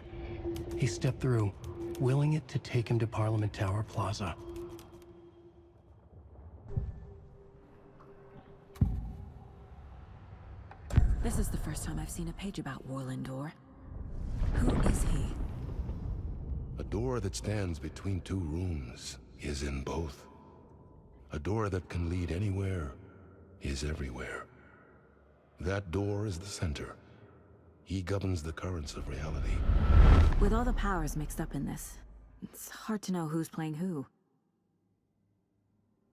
He stepped through, willing it to take him to Parliament Tower Plaza. This is the first time I've seen a page about Warland Dorr. Who is he? A door that stands between two rooms is in both. A door that can lead anywhere is everywhere. That door is the center. He governs the currents of reality. With all the powers mixed up in this, it's hard to know who's playing who.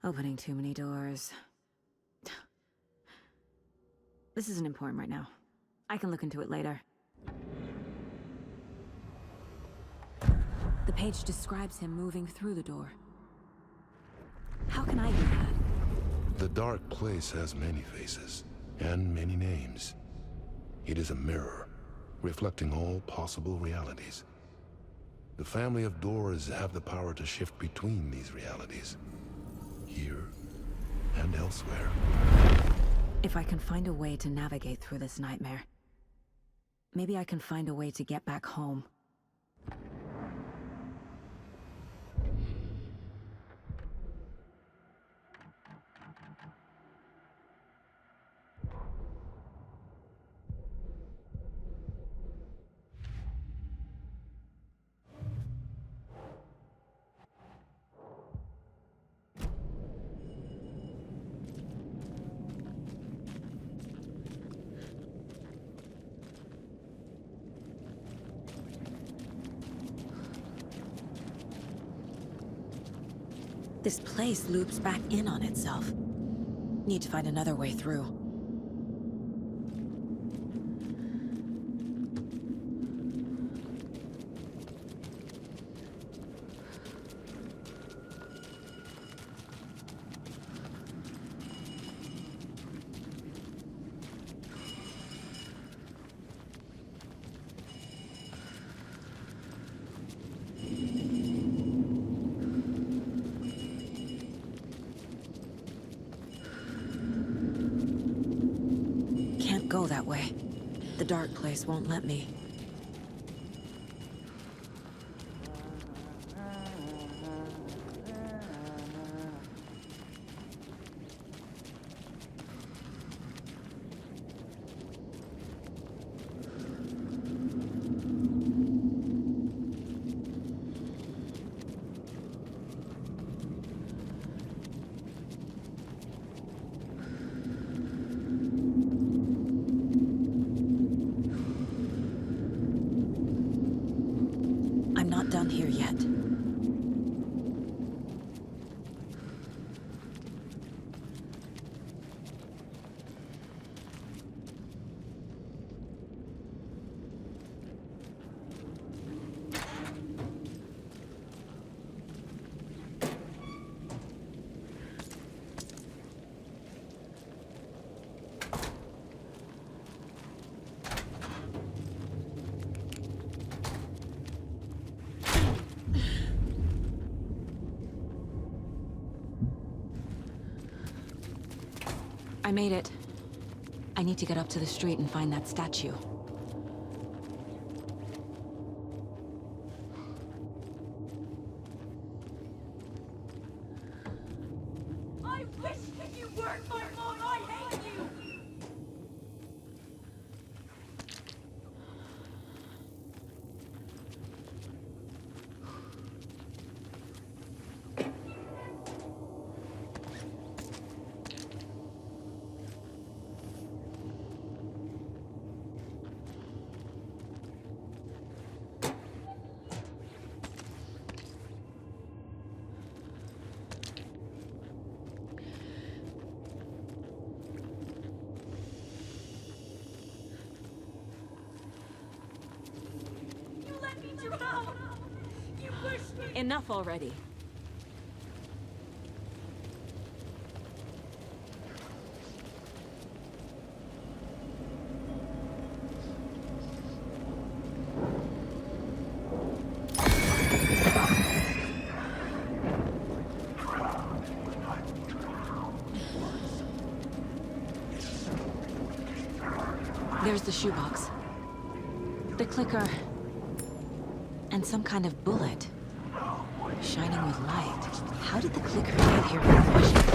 Opening too many doors. This isn't important right now. I can look into it later. The page describes him moving through the door. How can I do that? The dark place has many faces, and many names. It is a mirror, reflecting all possible realities. The family of doors have the power to shift between these realities, here and elsewhere. If I can find a way to navigate through this nightmare, maybe I can find a way to get back home. This place loops back in on itself. Need to find another way through. can't go that way. The dark place won't let me. I'm not done here yet. I made it. I need to get up to the street and find that statue. I wish that you weren't my mom. I hate you. Enough already. There's the shoebox. The clicker. And some kind of bullet. Shining with light. How did the clicker get here from Washington?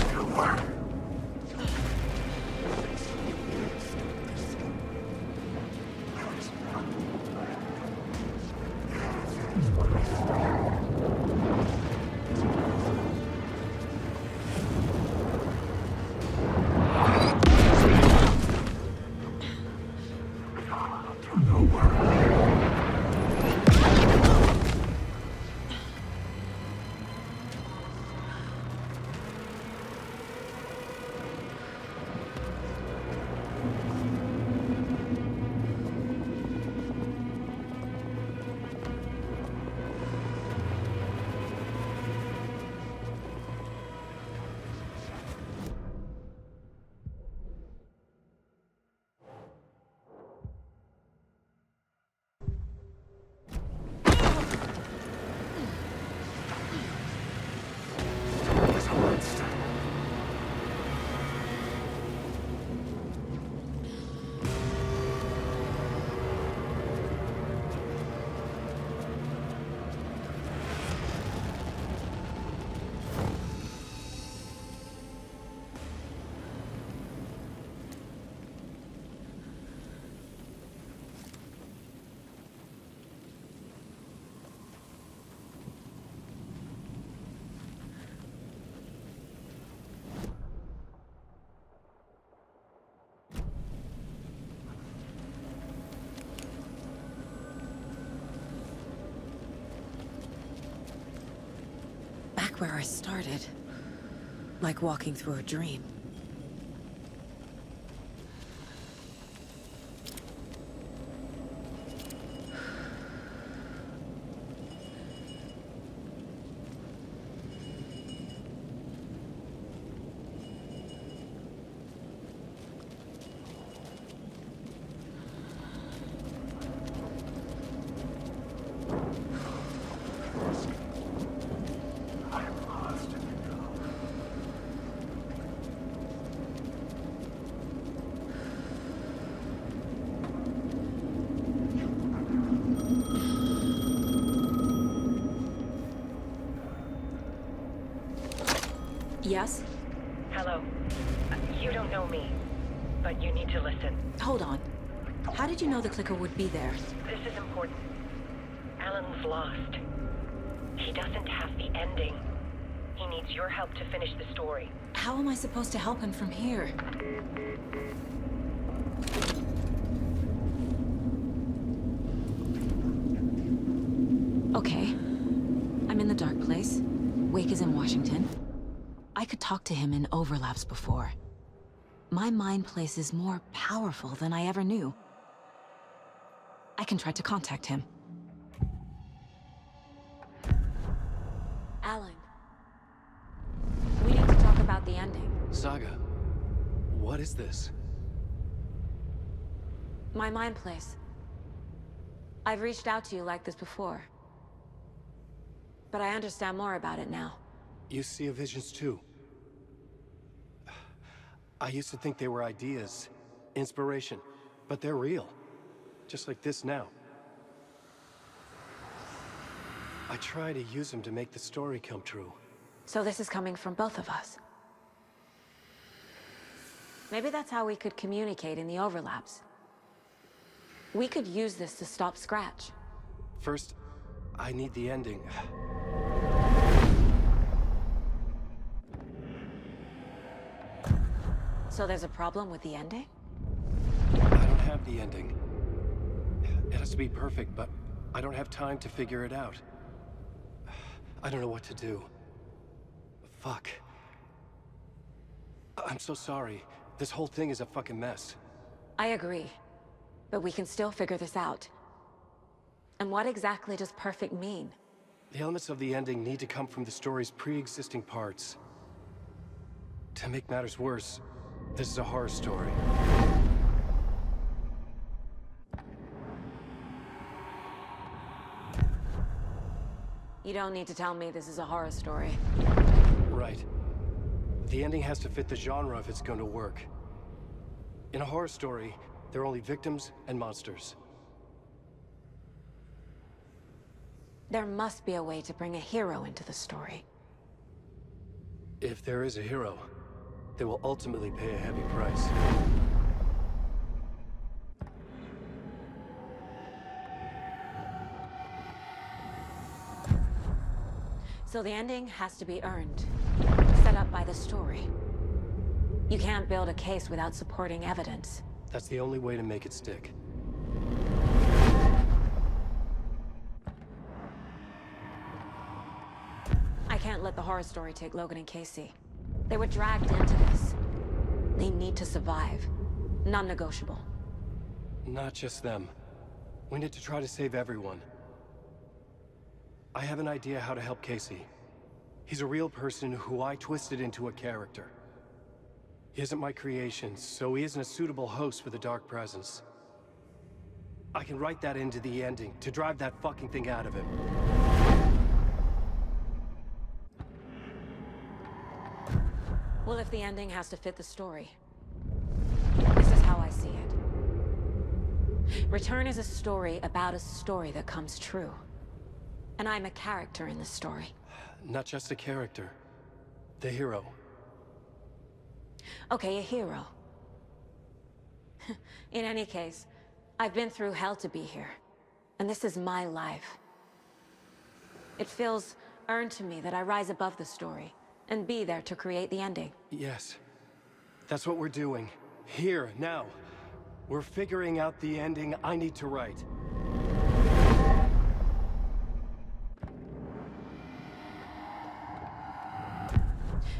Where I started. Like walking through a dream. Yes? Hello. You don't know me, but you need to listen. Hold on. How did you know the clicker would be there? This is important. Alan's lost. He doesn't have the ending. He needs your help to finish the story. How am I supposed to help him from here? Okay. I'm in the dark place. Wake is in Washington. I could talk to him in overlaps before. My mind place is more powerful than I ever knew. I can try to contact him. Alan. We need to talk about the ending. Saga, what is this? My mind place. I've reached out to you like this before. But I understand more about it now. You see visions too. I used to think they were ideas, inspiration, but they're real. Just like this now. I try to use them to make the story come true. So this is coming from both of us. Maybe that's how we could communicate in the overlaps. We could use this to stop Scratch. First, I need the ending. So there's a problem with the ending? I don't have the ending. It has to be perfect, but I don't have time to figure it out. I don't know what to do. Fuck. I'm so sorry. This whole thing is a fucking mess. I agree. But we can still figure this out. And what exactly does perfect mean? The elements of the ending need to come from the story's pre-existing parts. To make matters worse, this is a horror story. You don't need to tell me this is a horror story. Right. The ending has to fit the genre if it's going to work. In a horror story, there are only victims and monsters. There must be a way to bring a hero into the story. If there is a hero, they will ultimately pay a heavy price. So the ending has to be earned, set up by the story. You can't build a case without supporting evidence. That's the only way to make it stick. I can't let the horror story take Logan and Casey. They were dragged into this. They need to survive. Non-negotiable. Not just them. We need to try to save everyone. I have an idea how to help Casey. He's a real person who I twisted into a character. He isn't my creation, so he isn't a suitable host for the Dark Presence. I can write that into the ending to drive that fucking thing out of him. Well, if the ending has to fit the story, this is how I see it. Return is a story about a story that comes true. And I'm a character in this story. Not just a character. The hero. Okay, a hero. In any case, I've been through hell to be here. And this is my life. It feels earned to me that I rise above the story and be there to create the ending. Yes. That's what we're doing. Here, now. We're figuring out the ending I need to write.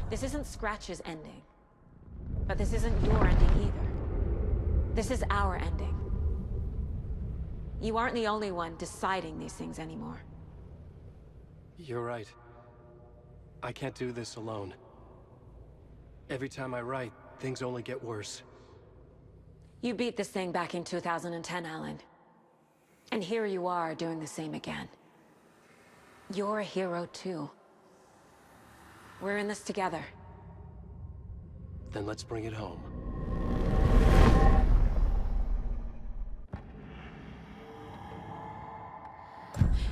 This isn't Scratch's ending. But this isn't your ending either. This is our ending. You aren't the only one deciding these things anymore. You're right. I can't do this alone. Every time I write, things only get worse. You beat this thing back in 2010, Alan. And here you are doing the same again. You're a hero too. We're in this together. Then let's bring it home.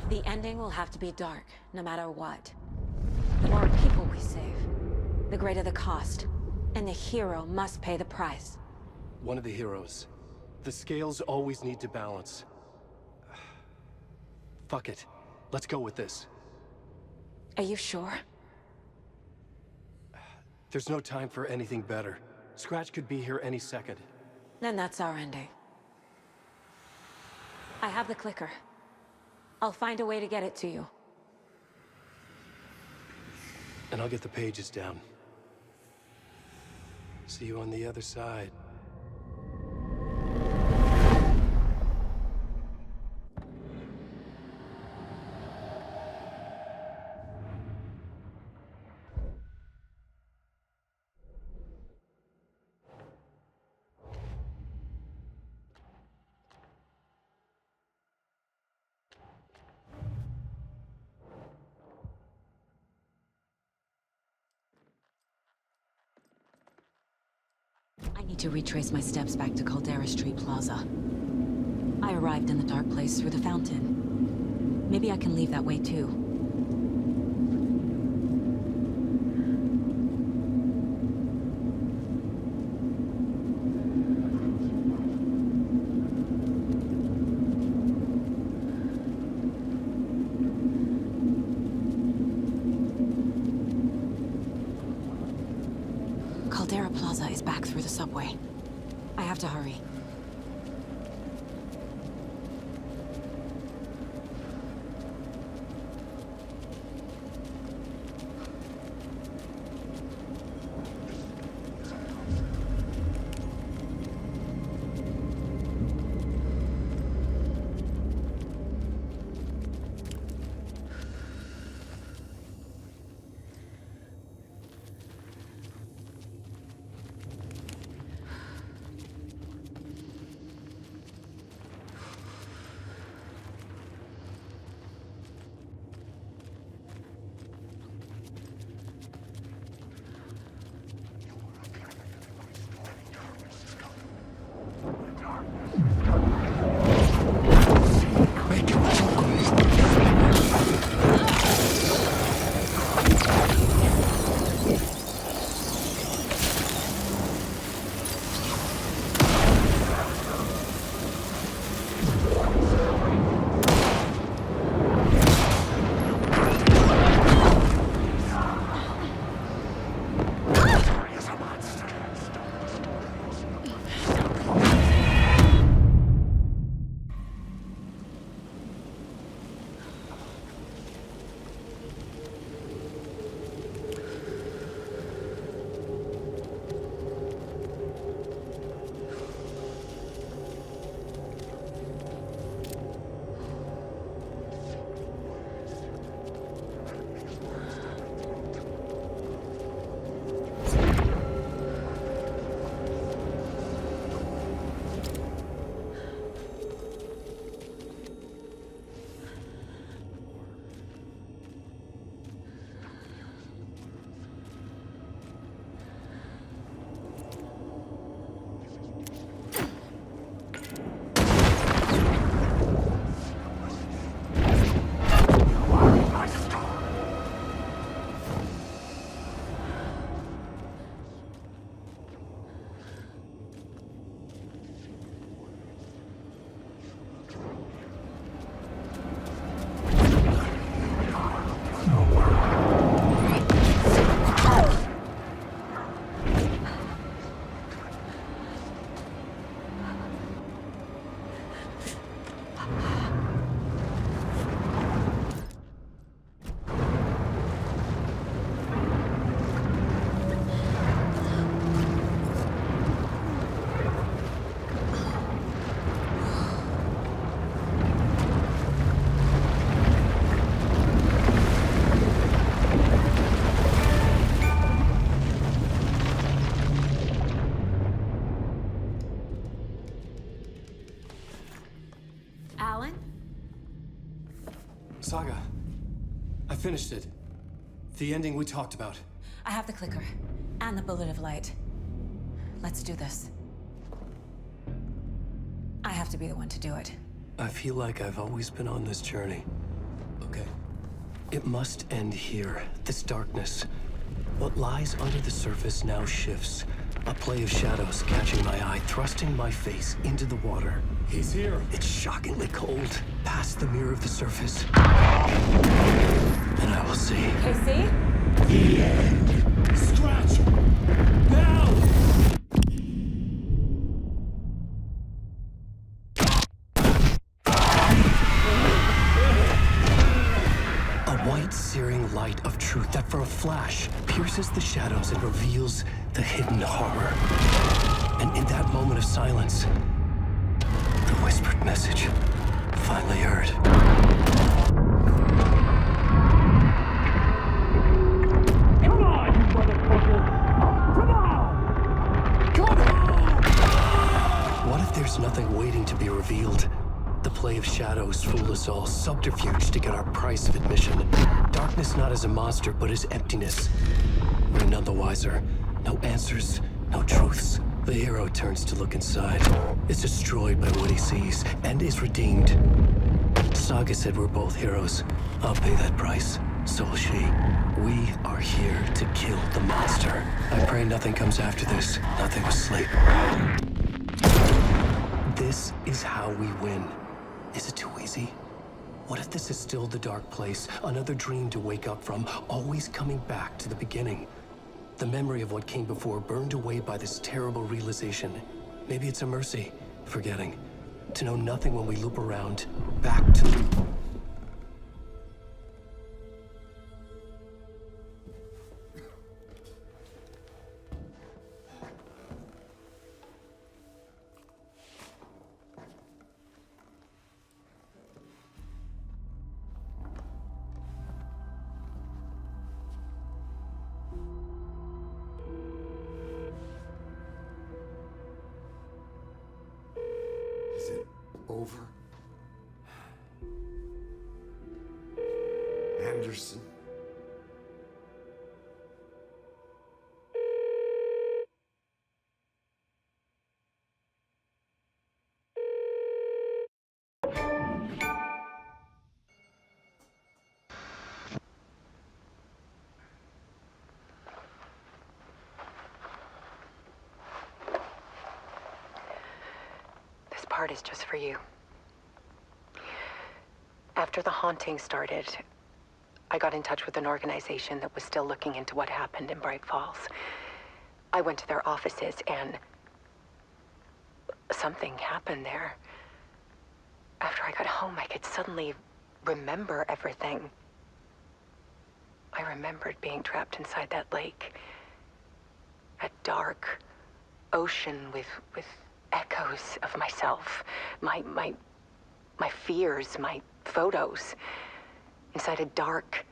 The ending will have to be dark, no matter what. The more people we save, the greater the cost. And the hero must pay the price. One of the heroes. The scales always need to balance. Fuck it. Let's go with this. Are you sure? There's no time for anything better. Scratch could be here any second. Then that's our ending. I have the clicker. I'll find a way to get it to you. And I'll get the pages down. See you on the other side. I need to retrace my steps back to Caldera Street Plaza. I arrived in the dark place through the fountain. Maybe I can leave that way too. Caldera Plaza is back through the subway. I have to hurry. Alan? Saga, I finished it. The ending we talked about. I have the clicker. And the bullet of light. Let's do this. I have to be the one to do it. I feel like I've always been on this journey. Okay. It must end here. This darkness. What lies under the surface now shifts. A play of shadows catching my eye, thrusting my face into the water. He's here. It's shockingly cold, past the mirror of the surface. And I will see. KC? The end. Scratch! Now! A white, searing light of truth that for a flash pierces the shadows and reveals the hidden horror. And in that moment of silence, the whispered message finally heard. Come on, you motherfucker! Come on! Come on! What if there's nothing waiting to be revealed? The play of shadows fool us all, subterfuge to get our price of admission. Darkness not as a monster, but as emptiness. We're none the wiser. No answers, no truths. The hero turns to look inside, is destroyed by what he sees, and is redeemed. Saga said we're both heroes. I'll pay that price. So will she. We are here to kill the monster. I pray nothing comes after this. Nothing will sleep. This is how we win. Is it too easy? What if this is still the dark place? Another dream to wake up from, always coming back to the beginning. The memory of what came before burned away by this terrible realization. Maybe it's a mercy, forgetting. To know nothing when we loop around, back to the... Is it over? Anderson? This part is just for you. After the haunting started, I got in touch with an organization that was still looking into what happened in Bright Falls. I went to their offices and something happened there. After I got home, I could suddenly remember everything. I remembered being trapped inside that lake. A dark ocean with echoes of myself, my fears, my photos, inside a dark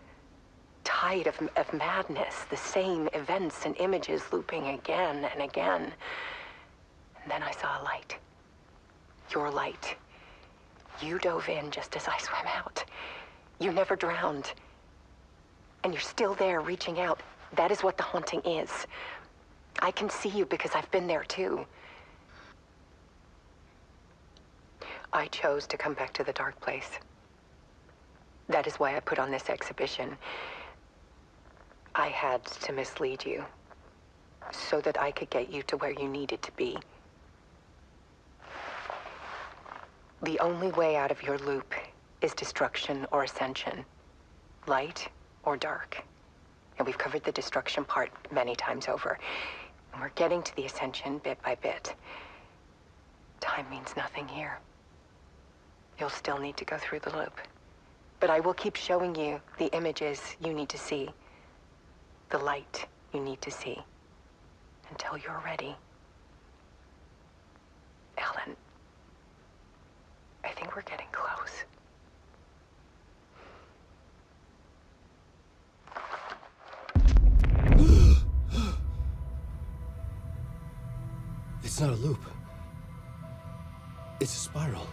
tide of madness, the same events and images looping again and again. And then I saw a light. Your light. You dove in just as I swam out. You never drowned. And you're still there reaching out. That is what the haunting is. I can see you because I've been there too. I chose to come back to the dark place. That is why I put on this exhibition. I had to mislead you, so that I could get you to where you needed to be. The only way out of your loop is destruction or ascension, light or dark. And we've covered the destruction part many times over. And we're getting to the ascension bit by bit. Time means nothing here. You'll still need to go through the loop. But I will keep showing you the images you need to see, the light you need to see, until you're ready. Alan, I think we're getting close. It's not a loop. It's a spiral.